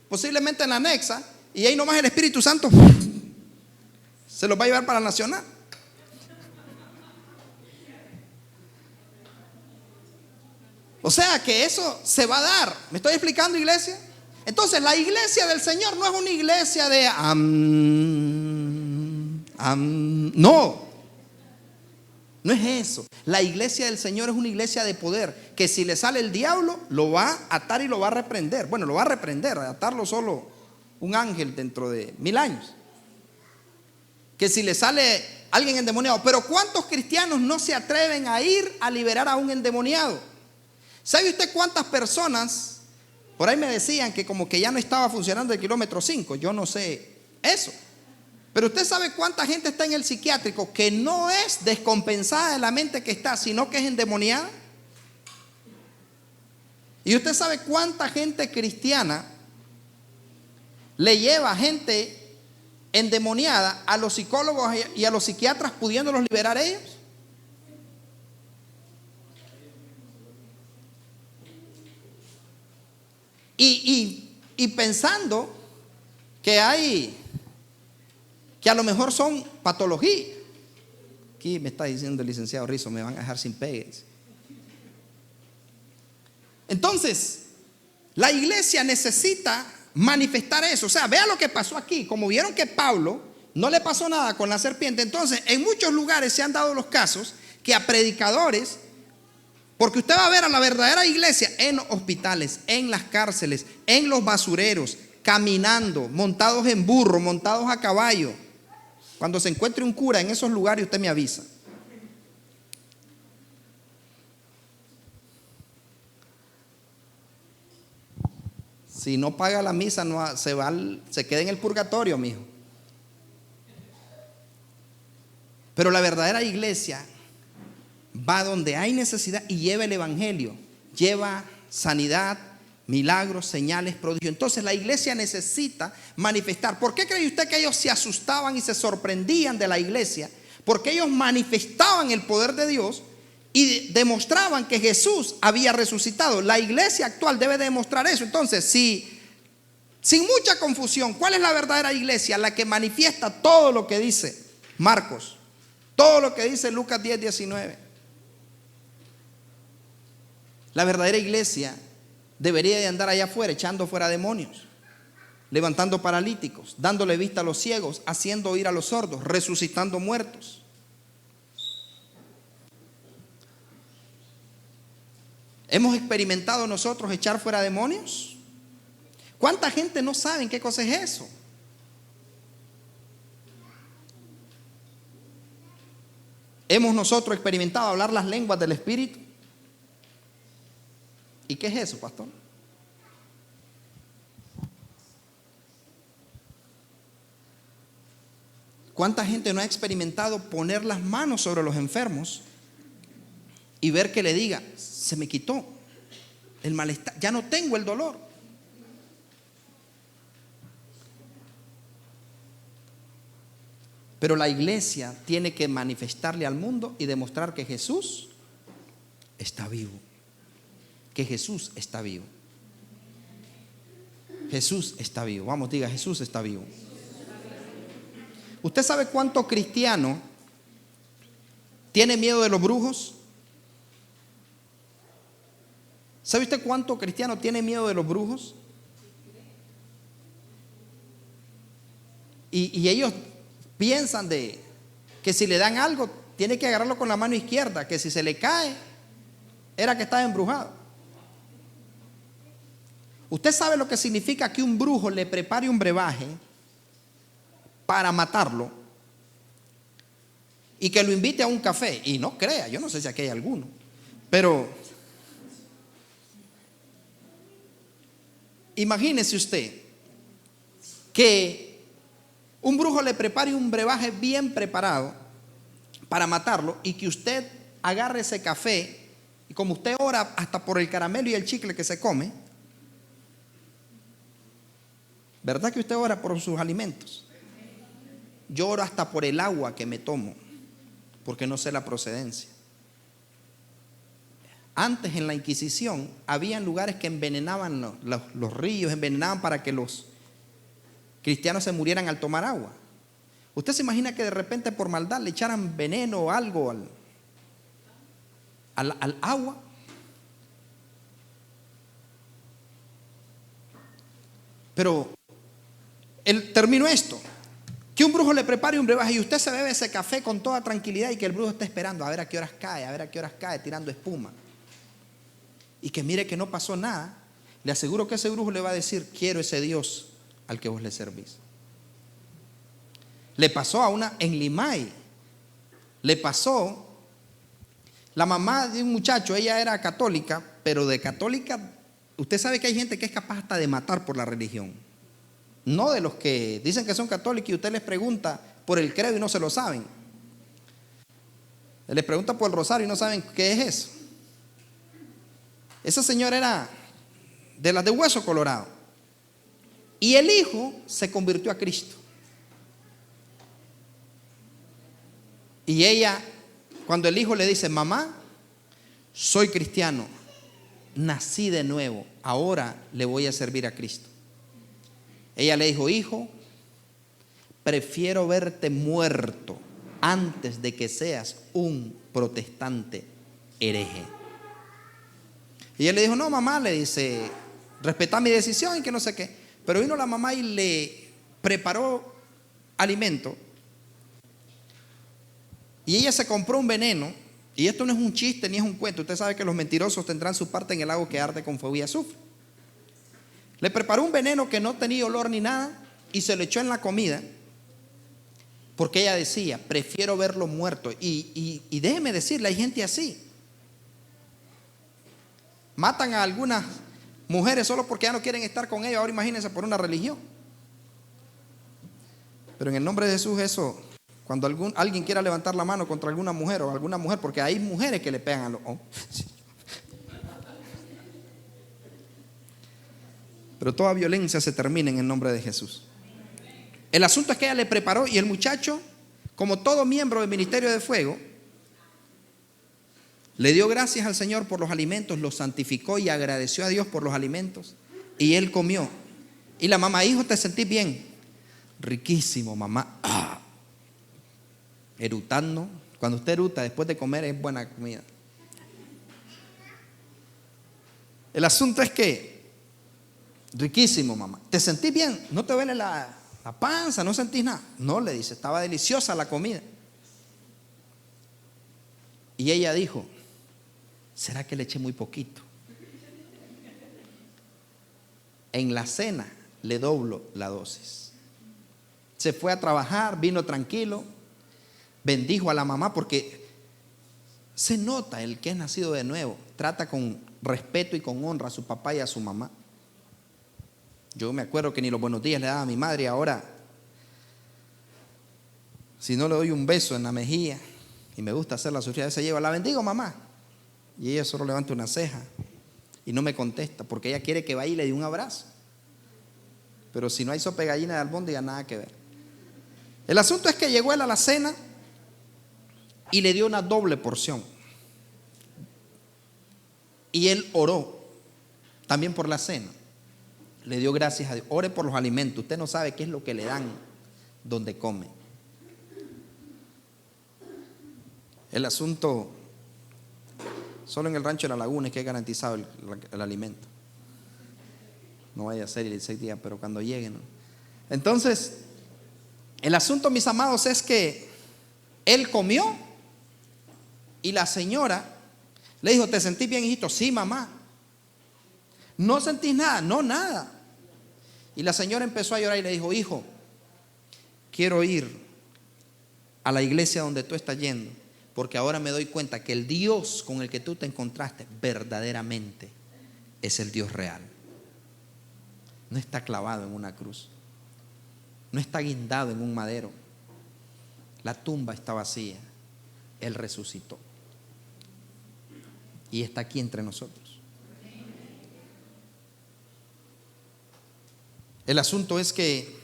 posiblemente en la anexa, y ahí nomás el Espíritu Santo se los va a llevar para la nacional. O sea que eso se va a dar. ¿Me estoy explicando, iglesia? Entonces la iglesia del Señor no es una iglesia de no es eso. La iglesia del Señor es una iglesia de poder, que si le sale el diablo lo va a atar y lo va a reprender. Bueno, lo va a reprender, a atarlo solo un ángel dentro de 1000 años. Que si le sale alguien endemoniado. Pero ¿cuántos cristianos no se atreven a ir a liberar a un endemoniado? ¿Sabe usted cuántas personas? Por ahí me decían que como que ya no estaba funcionando el kilómetro 5. Yo no sé eso. Pero usted sabe cuánta gente está en el psiquiátrico que no es descompensada de la mente que está, sino que es endemoniada. Y usted sabe cuánta gente cristiana le lleva gente endemoniada a los psicólogos y a los psiquiatras, pudiéndolos liberar ellos. Y pensando que a lo mejor son patologías. Aquí me está diciendo el licenciado Rizzo, me van a dejar sin pegues. Entonces, la iglesia necesita manifestar eso. O sea, vea lo que pasó aquí. Como vieron que Pablo no le pasó nada con la serpiente, entonces en muchos lugares se han dado los casos que a predicadores, porque usted va a ver a la verdadera iglesia en hospitales, en las cárceles, en los basureros, caminando, montados en burro, montados a caballo. Cuando se encuentre un cura en esos lugares, usted me avisa. Si no paga la misa, se queda en el purgatorio, mijo. Pero la verdadera iglesia va donde hay necesidad y lleva el evangelio, lleva sanidad, milagros, señales, prodigios. Entonces la iglesia necesita manifestar. ¿Por qué cree usted que ellos se asustaban y se sorprendían de la iglesia? Porque ellos manifestaban el poder de Dios y demostraban que Jesús había resucitado. La iglesia actual debe demostrar eso. Entonces, sin mucha confusión, ¿cuál es la verdadera iglesia? La que manifiesta todo lo que dice Marcos, todo lo que dice Lucas 10:19. La verdadera iglesia debería de andar allá afuera echando fuera demonios, levantando paralíticos, dándole vista a los ciegos, haciendo oír a los sordos, resucitando muertos. ¿Hemos experimentado nosotros echar fuera demonios? ¿Cuánta gente no sabe qué cosa es eso? ¿Hemos nosotros experimentado hablar las lenguas del Espíritu? ¿Y qué es eso, pastor? ¿Cuánta gente no ha experimentado poner las manos sobre los enfermos y ver que le diga, se me quitó el malestar, ya no tengo el dolor? Pero la iglesia tiene que manifestarle al mundo y demostrar que Jesús está vivo. Que Jesús está vivo. Jesús está vivo. Vamos, diga, Jesús está vivo. ¿Usted sabe cuánto cristiano tiene miedo de los brujos? ¿Sabe usted cuánto cristiano tiene miedo de los brujos? Y ellos piensan de que si le dan algo, tiene que agarrarlo con la mano izquierda, que si se le cae, era que estaba embrujado. ¿Usted sabe lo que significa que un brujo le prepare un brebaje para matarlo y que lo invite a un café? Y no crea, yo no sé si aquí hay alguno, pero imagínese usted que un brujo le prepare un brebaje bien preparado para matarlo y que usted agarre ese café y como usted ora hasta por el caramelo y el chicle que se come, ¿verdad que usted ora por sus alimentos? yo oro hasta por el agua que me tomo, porque no sé la procedencia. Antes en la Inquisición habían lugares que envenenaban los ríos, envenenaban para que los cristianos se murieran al tomar agua. ¿Usted se imagina que de repente por maldad le echaran veneno o algo al agua? Pero terminó esto, que un brujo le prepare un brebaje y usted se bebe ese café con toda tranquilidad y que el brujo esté esperando a ver a qué horas cae, a ver a qué horas cae, tirando espuma. Y que mire que no pasó nada. Le aseguro que ese brujo le va a decir: quiero ese Dios al que vos le servís. Le pasó a una en Limay. Le pasó, la mamá de un muchacho, ella era católica, pero de católica, usted sabe que hay gente que es capaz hasta de matar por la religión. No de los que dicen que son católicos y usted les pregunta por el credo y no se lo saben. Les pregunta por el rosario y no saben qué es eso. Esa señora era de las de hueso colorado. Y el hijo se convirtió a Cristo. Y ella, cuando el hijo le dice: mamá, soy cristiano, nací de nuevo, ahora le voy a servir a Cristo. Ella le dijo: hijo, prefiero verte muerto antes de que seas un protestante hereje. Y él le dijo: no, mamá, le dice, respetá mi decisión y que no sé qué. Pero vino la mamá y le preparó alimento. Y ella se compró un veneno. Y esto no es un chiste ni es un cuento. Usted sabe que los mentirosos tendrán su parte en el lago que arde con fuego y azufre. Le preparó un veneno que no tenía olor ni nada y se lo echó en la comida. Porque ella decía: prefiero verlo muerto. Y déjeme decirle, hay gente así. Matan a algunas mujeres solo porque ya no quieren estar con ellos. Ahora imagínense por una religión. Pero en el nombre de Jesús, eso, cuando alguien quiera levantar la mano contra alguna mujer o alguna mujer, porque hay mujeres que le pegan a los hombres. Pero toda violencia se termina en el nombre de Jesús. El asunto es que ella le preparó y el muchacho, como todo miembro del ministerio de fuego, le dio gracias al Señor por los alimentos, los santificó y agradeció a Dios por los alimentos. Y él comió. Y la mamá: hijo, ¿te sentís bien? Riquísimo, mamá. Erutando. Cuando usted eruta después de comer es buena comida. El asunto es que, riquísimo, mamá. ¿Te sentís bien? ¿No te duele la panza? ¿No sentís nada? No, le dice, estaba deliciosa la comida. Y ella dijo: ¿será que le eché muy poquito? En la cena le doblo la dosis. Se fue a trabajar, vino tranquilo, bendijo a la mamá, porque se nota el que es nacido de nuevo, trata con respeto y con honra a su papá y a su mamá. Yo me acuerdo que ni los buenos días le daba a mi madre, y ahora, si no le doy un beso en la mejilla, y me gusta hacerla sufrir, a veces llego: la bendigo, mamá. Y ella solo levanta una ceja y no me contesta, porque ella quiere que vaya y le dé un abrazo. Pero si no hay sopa de gallina de albóndiga, nada que ver. El asunto es que llegó él a la cena y le dio una doble porción. Y él oró también por la cena. Le dio gracias a Dios. Ore por los alimentos. Usted no sabe qué es lo que le dan donde come. El asunto, solo en el rancho de la Laguna es que es garantizado el alimento. No vaya a ser el 6 días, pero cuando lleguen, ¿no? Entonces, el asunto, mis amados, es que él comió y la señora le dijo: ¿te sentís bien, hijito? Sí, mamá. ¿No sentís nada? No, nada. Y la señora empezó a llorar y le dijo: hijo, quiero ir a la iglesia donde tú estás yendo, porque ahora me doy cuenta que el Dios con el que tú te encontraste verdaderamente es el Dios real. No está clavado en una cruz, no está guindado en un madero. La tumba está vacía. Él resucitó y está aquí entre nosotros. El asunto es que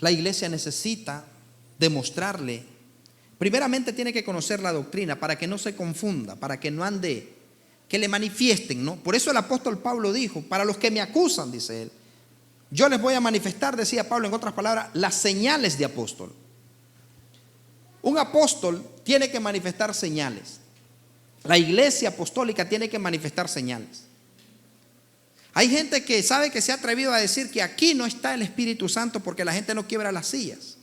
la iglesia necesita demostrarle. Primeramente tiene que conocer la doctrina para que no se confunda, para que no ande, que le manifiesten, ¿no? Por eso el apóstol Pablo dijo: para los que me acusan, dice él, yo les voy a manifestar, decía Pablo en otras palabras, las señales de apóstol. Un apóstol tiene que manifestar señales. La iglesia apostólica tiene que manifestar señales. Hay gente que sabe, que se ha atrevido a decir que aquí no está el Espíritu Santo porque la gente no quiebra las sillas.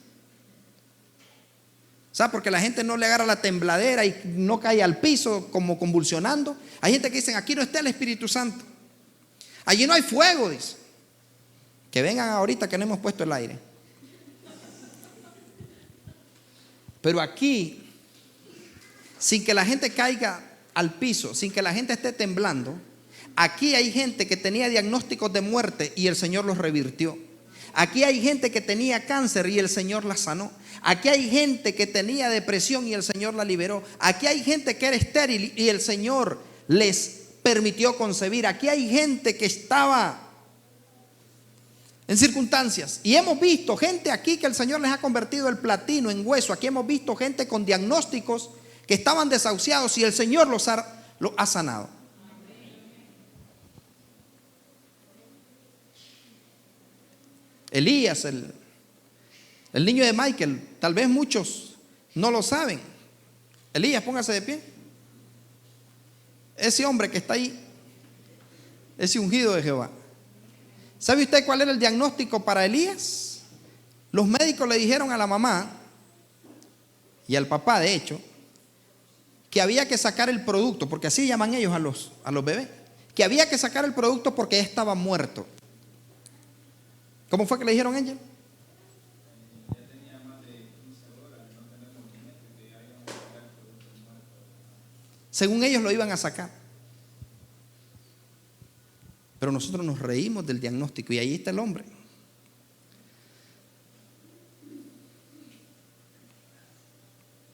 ¿Sabe? Porque la gente no le agarra la tembladera y no cae al piso como convulsionando. Hay gente que dice: aquí no está el Espíritu Santo. Allí no hay fuego, dice. Que vengan ahorita que no hemos puesto el aire. Pero aquí, sin que la gente caiga al piso, sin que la gente esté temblando, aquí hay gente que tenía diagnósticos de muerte y el Señor los revirtió. Aquí hay gente que tenía cáncer y el Señor la sanó. Aquí hay gente que tenía depresión y el Señor la liberó. Aquí hay gente que era estéril y el Señor les permitió concebir. Aquí hay gente que estaba en circunstancias, y hemos visto gente aquí que el Señor les ha convertido el platino en hueso. Aquí hemos visto gente con diagnósticos que estaban desahuciados y el Señor los ha sanado. Elías, el niño de Michael, tal vez muchos no lo saben. Elías, póngase de pie. Ese hombre que está ahí, ese ungido de Jehová. ¿Sabe usted cuál era el diagnóstico para Elías? Los médicos le dijeron a la mamá y al papá, de hecho, que había que sacar el producto, porque así llaman ellos a los bebés, que había que sacar el producto porque ya estaba muerto. ¿Cómo fue que le dijeron a ella? Según ellos lo iban a sacar. Pero nosotros nos reímos del diagnóstico y ahí está el hombre.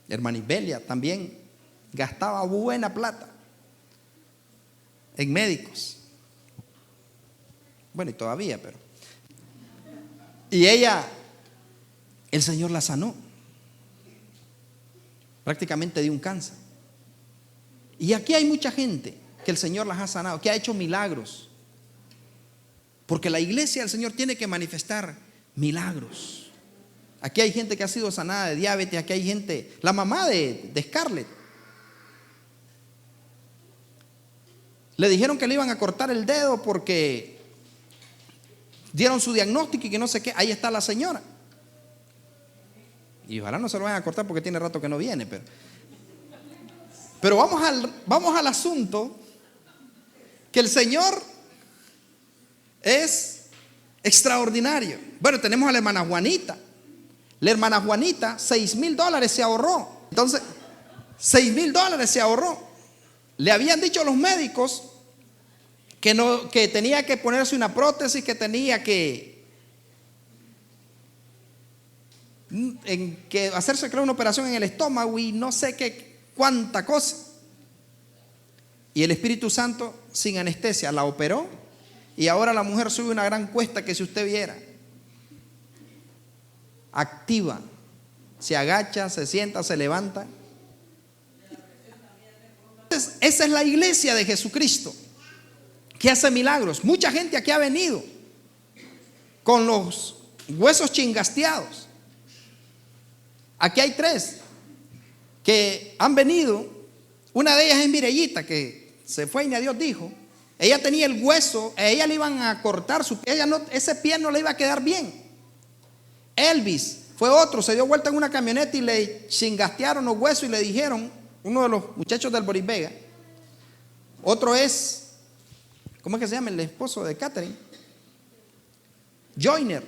Hermana Isbelia también gastaba buena plata en médicos. Bueno, y todavía, pero. Y ella, el Señor la sanó. Prácticamente de un cáncer. Y aquí hay mucha gente que el Señor las ha sanado, que ha hecho milagros. Porque la iglesia del Señor tiene que manifestar milagros. Aquí hay gente que ha sido sanada de diabetes. Aquí hay gente, la mamá de Scarlett, le dijeron que le iban a cortar el dedo porque dieron su diagnóstico y que no sé qué. Ahí está la señora. Y ojalá no se lo vayan a cortar porque tiene rato que no viene. Pero vamos al asunto, que el Señor es extraordinario. Bueno, tenemos a la hermana Juanita. La hermana Juanita, $6,000 se ahorró. Entonces, $6,000 se ahorró. Le habían dicho los médicos que tenía que ponerse una prótesis, que tenía que hacerse, creo, una operación en el estómago y no sé qué, cuánta cosa. Y el Espíritu Santo, sin anestesia, la operó. Y ahora la mujer sube una gran cuesta que si usted viera, activa, se agacha, se sienta, se levanta. Entonces, esa es la iglesia de Jesucristo, que hace milagros. Mucha gente aquí ha venido con los huesos chingasteados. Aquí hay 3 que han venido. Una de ellas es Mirellita, que se fue y ni a Dios dijo. Ella tenía el hueso, a ella le iban a cortar su pie, ese pie no le iba a quedar bien. Elvis fue otro, se dio vuelta en una camioneta y le chingastearon los huesos y le dijeron, uno de los muchachos del Boris Vega. Otro es, ¿cómo es que se llama? El esposo de Catherine, Joyner,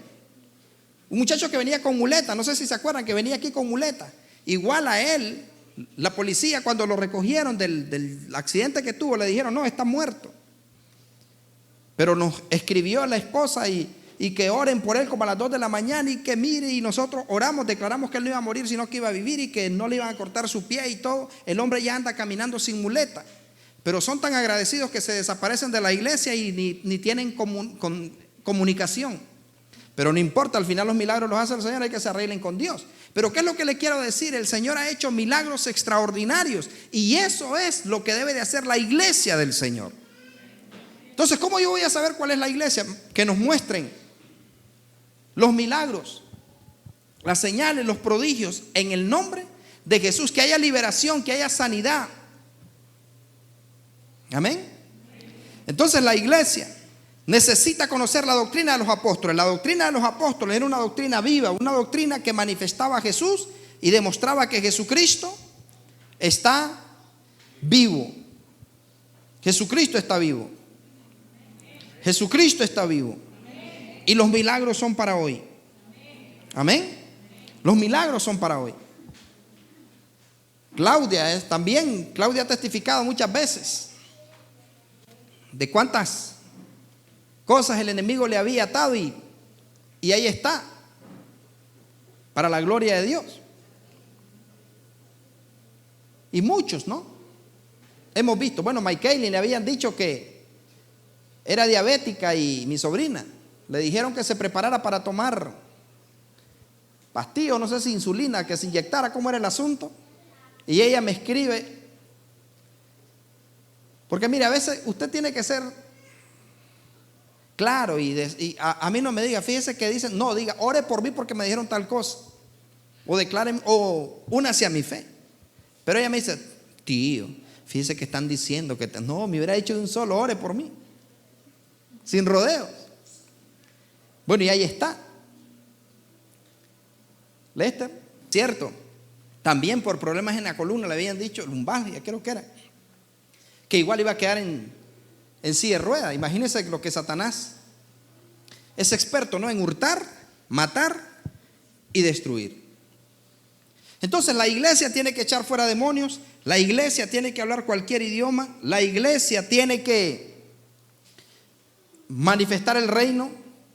un muchacho que venía con muleta. No sé si se acuerdan que venía aquí con muleta. Igual a él, la policía, cuando lo recogieron del accidente que tuvo, le dijeron: no, está muerto. Pero nos escribió la esposa y que oren por él como a las 2 de la mañana y que mire, y nosotros oramos, declaramos que él no iba a morir sino que iba a vivir y que no le iban a cortar su pie y todo. El hombre ya anda caminando sin muleta, pero son tan agradecidos que se desaparecen de la iglesia y ni tienen comunicación. Pero no importa, al final los milagros los hace el Señor, hay que se arreglen con Dios. Pero ¿qué es lo que le quiero decir? El Señor ha hecho milagros extraordinarios y eso es lo que debe de hacer la iglesia del Señor. Entonces, ¿cómo yo voy a saber cuál es la iglesia? Que nos muestren los milagros, las señales, los prodigios en el nombre de Jesús, que haya liberación, que haya sanidad. Amén. Entonces la iglesia necesita conocer la doctrina de los apóstoles. La doctrina de los apóstoles era una doctrina viva, una doctrina que manifestaba a Jesús y demostraba que Jesucristo está vivo. Jesucristo está vivo. Jesucristo está vivo. Y los milagros son para hoy. Amén. Los milagros son para hoy. Claudia ha testificado muchas veces de cuántas cosas el enemigo le había atado y ahí está, para la gloria de Dios. Y muchos, ¿no? Hemos visto, bueno, Michaeli le habían dicho que era diabética y mi sobrina le dijeron que se preparara para tomar pastillas, no sé si insulina, que se inyectara, cómo era el asunto. Y ella me escribe, porque mire, a veces usted tiene que ser claro y a mí no me diga, fíjese que dicen, no, diga, ore por mí porque me dijeron tal cosa, o declaren, o únase a mi fe. Pero ella me dice, tío, fíjese que están diciendo que no, me hubiera dicho de un solo, ore por mí, sin rodeos. Bueno, y ahí está. Lester, cierto, también por problemas en la columna le habían dicho, lumbalgia, creo que era, que igual iba a quedar en silla de ruedas. Imagínense lo que Satanás es experto, ¿no? En hurtar, matar y destruir. Entonces la iglesia tiene que echar fuera demonios, la iglesia tiene que hablar cualquier idioma, la iglesia tiene que manifestar el reino,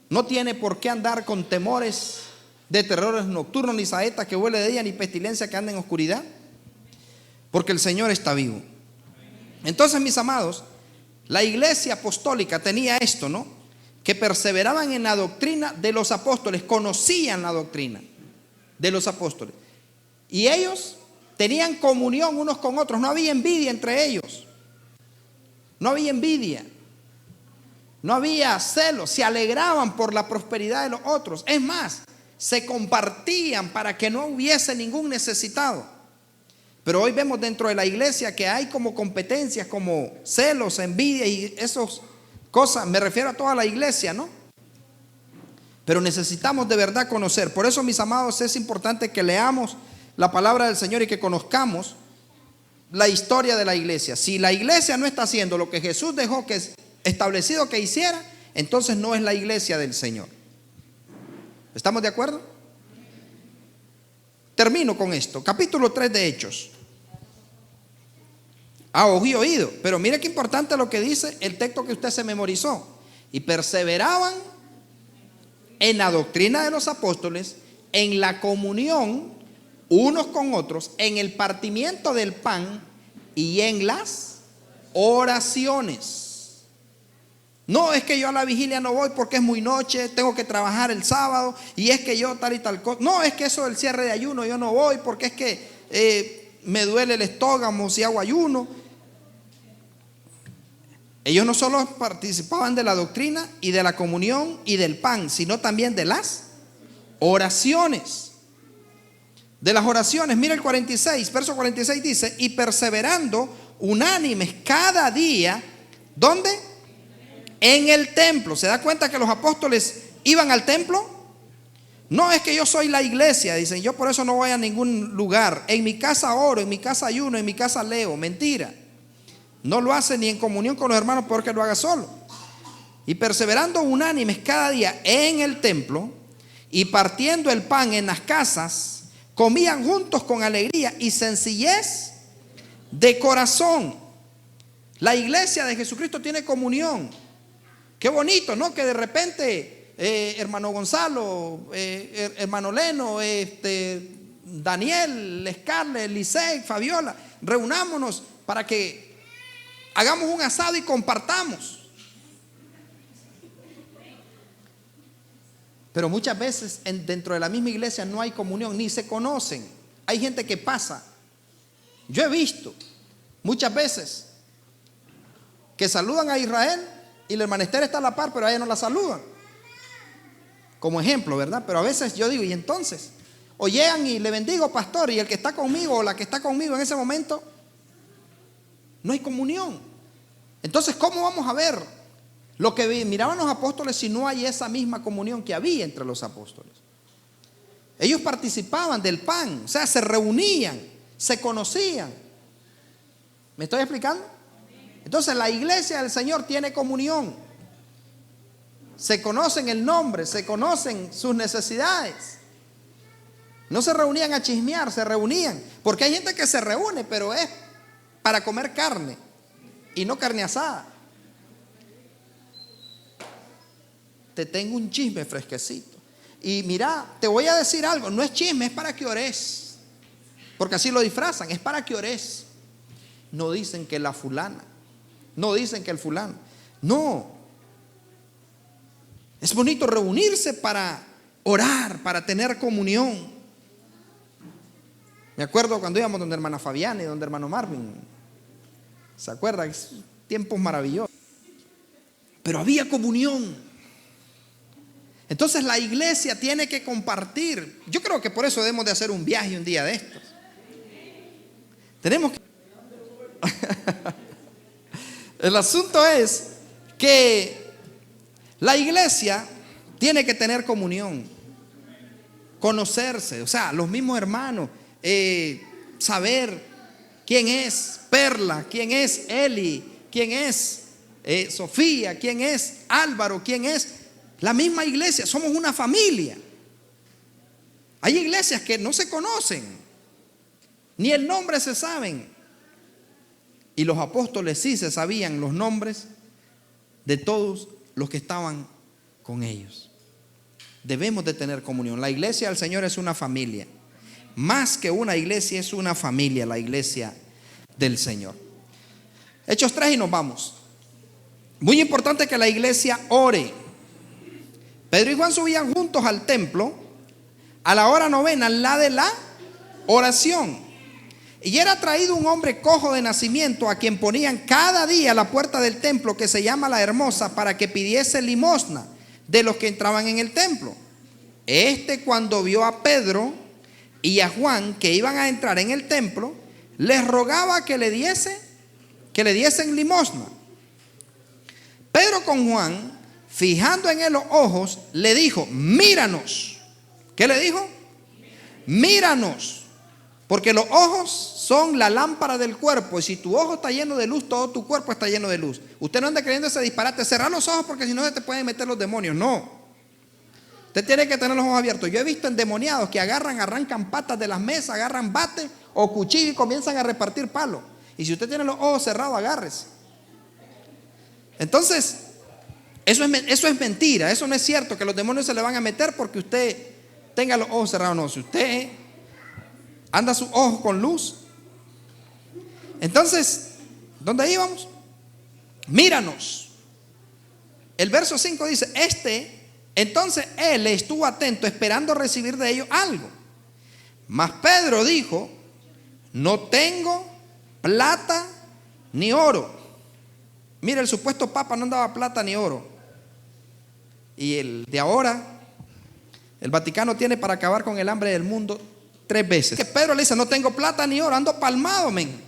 no tiene por qué andar con temores de terrores nocturnos, ni saeta que huele de día, ni pestilencia que anda en oscuridad, porque el Señor está vivo. Entonces, mis amados, la iglesia apostólica tenía esto, ¿no? Que perseveraban en la doctrina de los apóstoles, conocían la doctrina de los apóstoles. Y ellos tenían comunión unos con otros, no había envidia entre ellos. No había envidia. No había celos, se alegraban por la prosperidad de los otros. Es más, se compartían para que no hubiese ningún necesitado. Pero hoy vemos dentro de la iglesia que hay como competencias, como celos, envidia y esas cosas. Me refiero a toda la iglesia, ¿no? Pero necesitamos de verdad conocer. Por eso, mis amados, es importante que leamos la palabra del Señor y que conozcamos la historia de la iglesia. Si la iglesia no está haciendo lo que Jesús dejó que establecido que hiciera, entonces no es la iglesia del Señor. ¿Estamos de acuerdo? Termino con esto. Capítulo 3 de Hechos. Oído. Pero mire qué importante lo que dice el texto que usted se memorizó. Y perseveraban en la doctrina de los apóstoles, en la comunión unos con otros, en el partimiento del pan y en las oraciones. No es que yo a la vigilia no voy porque es muy noche, tengo que trabajar el sábado, y es que yo tal y tal cosa. No es que eso del cierre de ayuno yo no voy porque es que me duele el estómago si hago ayuno. Ellos no solo participaban de la doctrina y de la comunión y del pan, sino también de las oraciones. De las oraciones, mira el 46, verso 46 dice, y perseverando unánimes cada día, ¿dónde? En el templo. ¿Se da cuenta que los apóstoles iban al templo? No es que yo soy la iglesia, dicen, yo por eso no voy a ningún lugar. En mi casa oro, en mi casa ayuno, en mi casa leo. Mentira. No lo hace ni en comunión con los hermanos, peor que lo haga solo. Y perseverando unánimes cada día en el templo y partiendo el pan en las casas, comían juntos con alegría y sencillez de corazón. La iglesia de Jesucristo tiene comunión. Qué bonito, ¿no? Que de repente hermano Gonzalo, hermano Leno, Daniel, Scarlett, Lisette, Fabiola, reunámonos para que hagamos un asado y compartamos. Pero muchas veces dentro de la misma iglesia no hay comunión, ni se conocen. Hay gente que pasa. Yo he visto muchas veces que saludan a Israel y el hermanester está a la par, pero a ella no la saludan. Como ejemplo, ¿verdad? Pero a veces yo digo, ¿y entonces? O llegan y le bendigo, pastor, y el que está conmigo o la que está conmigo en ese momento, no hay comunión. Entonces, ¿cómo vamos a ver lo que miraban los apóstoles si no hay esa misma comunión que había entre los apóstoles? Ellos participaban del pan, o sea, se reunían, se conocían. ¿Me estoy explicando? Entonces la iglesia del Señor tiene comunión. Se conocen el nombre, se conocen sus necesidades. No se reunían a chismear, se reunían. Porque hay gente que se reúne, pero es para comer carne y no carne asada. Te tengo un chisme fresquecito. Y mira, te voy a decir algo, no es chisme, es para que ores. Porque así lo disfrazan, es para que ores. No dicen que la fulana, no dicen que el fulano. No. Es bonito reunirse para orar, para tener comunión. Me acuerdo cuando íbamos donde hermana Fabiana y donde hermano Marvin. ¿Se acuerdan? Tiempos maravillosos. Pero había comunión. Entonces la iglesia tiene que compartir. Yo creo que por eso debemos de hacer un viaje un día de estos. Tenemos que... El asunto es que la iglesia tiene que tener comunión, conocerse, o sea, los mismos hermanos, saber quién es Perla, quién es Eli, quién es Sofía, quién es Álvaro, quién es la misma iglesia. Somos una familia. Hay iglesias que no se conocen, ni el nombre se saben. Y los apóstoles sí se sabían los nombres de todos los que estaban con ellos. Debemos de tener comunión. La iglesia del Señor es una familia. Más que una iglesia, es una familia, la iglesia del Señor. Hechos 3 y nos vamos. Muy importante que la iglesia ore. Pedro y Juan subían juntos al templo a la hora novena, la de la oración. Y era traído un hombre cojo de nacimiento, a quien ponían cada día a la puerta del templo, que se llama La Hermosa, para que pidiese limosna de los que entraban en el templo. Cuando vio a Pedro y a Juan que iban a entrar en el templo, les rogaba que le diesen limosna. Pedro con Juan, fijando en él los ojos, le dijo: míranos. ¿Qué le dijo? Míranos. Porque los ojos son la lámpara del cuerpo. Y si tu ojo está lleno de luz, todo tu cuerpo está lleno de luz. Usted no anda creyendo ese disparate: cerrar los ojos porque si no se te pueden meter los demonios. No. Usted tiene que tener los ojos abiertos. Yo he visto endemoniados que arrancan patas de las mesas, agarran bate o cuchillo y comienzan a repartir palos. Y si usted tiene los ojos cerrados, agárrese. Entonces, eso es mentira. Eso no es cierto, que los demonios se le van a meter porque usted tenga los ojos cerrados. No, si usted anda sus ojos con luz. Entonces, ¿dónde íbamos? Míranos. El verso 5 dice: entonces él estuvo atento, esperando recibir de ellos algo. Mas Pedro dijo: no tengo plata ni oro. Mira, el supuesto papa no andaba plata ni oro. Y el de ahora, el Vaticano tiene para acabar con el hambre del mundo 3 veces. Que Pedro le dice: no tengo plata ni oro, ando palmado, men.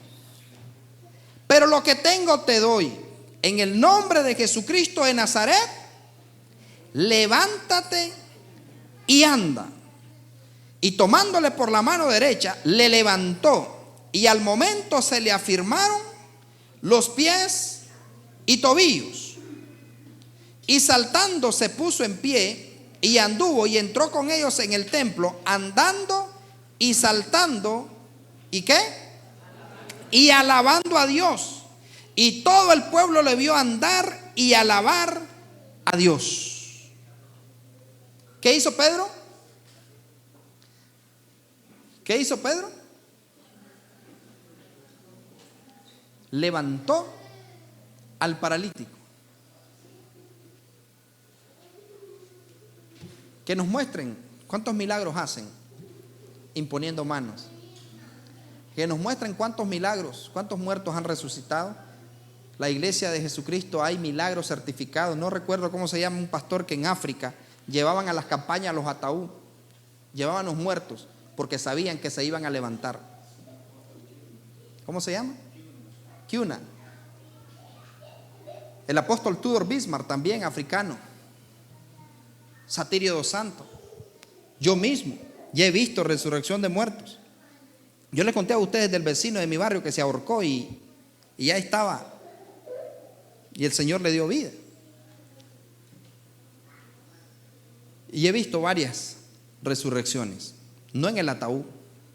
Pero lo que tengo te doy. En el nombre de Jesucristo de Nazaret, levántate y anda. Y tomándole por la mano derecha, le levantó. Y al momento se le afirmaron los pies y tobillos. Y saltando se puso en pie y anduvo y entró con ellos en el templo, andando y saltando. ¿Y qué? Y alabando a Dios. Y todo el pueblo le vio andar y alabar a Dios. ¿Qué hizo Pedro? ¿Qué hizo Pedro? Levantó al paralítico. Que nos muestren cuántos milagros hacen imponiendo manos. Que nos muestren cuántos milagros, cuántos muertos han resucitado. La iglesia de Jesucristo hay milagros certificados. No recuerdo cómo se llama un pastor que en África llevaban a las campañas los ataúdes, llevaban los muertos porque sabían que se iban a levantar. ¿Cómo se llama? Cuna. El apóstol Tudor Bismarck, también africano. Satirio dos Santos. Yo mismo ya he visto resurrección de muertos. Yo les conté a ustedes del vecino de mi barrio que se ahorcó y ya estaba, y el Señor le dio vida. Y he visto varias resurrecciones, no en el ataúd,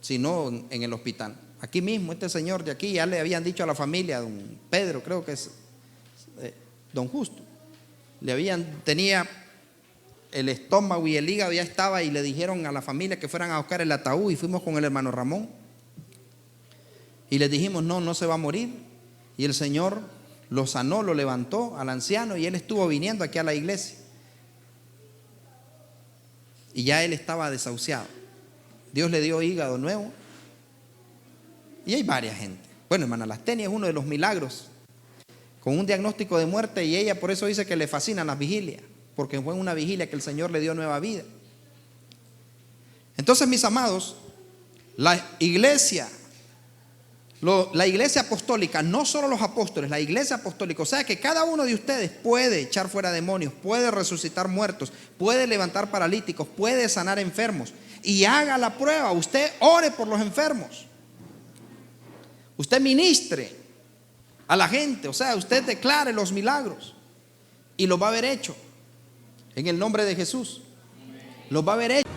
sino en el hospital. Aquí mismo, este señor de aquí, ya le habían dicho a la familia, don Pedro, creo que es don Justo, tenía el estómago y el hígado, ya estaba, y le dijeron a la familia que fueran a buscar el ataúd, y fuimos con el hermano Ramón y les dijimos: no se va a morir. Y el Señor lo sanó, lo levantó al anciano, y él estuvo viniendo aquí a la iglesia, y ya él estaba desahuciado. Dios le dio hígado nuevo. Y hay varias gente. Bueno, hermana Lastenia es uno de los milagros, con un diagnóstico de muerte, y ella por eso dice que le fascinan las vigilias, porque fue en una vigilia que el Señor le dio nueva vida. Entonces, mis amados, la iglesia apostólica, no solo los apóstoles, la iglesia apostólica, o sea que cada uno de ustedes puede echar fuera demonios, puede resucitar muertos, puede levantar paralíticos, puede sanar enfermos. Y haga la prueba, usted ore por los enfermos, usted ministre a la gente, o sea, usted declare los milagros, y los va a haber hecho en el nombre de Jesús. Los va a haber hecho.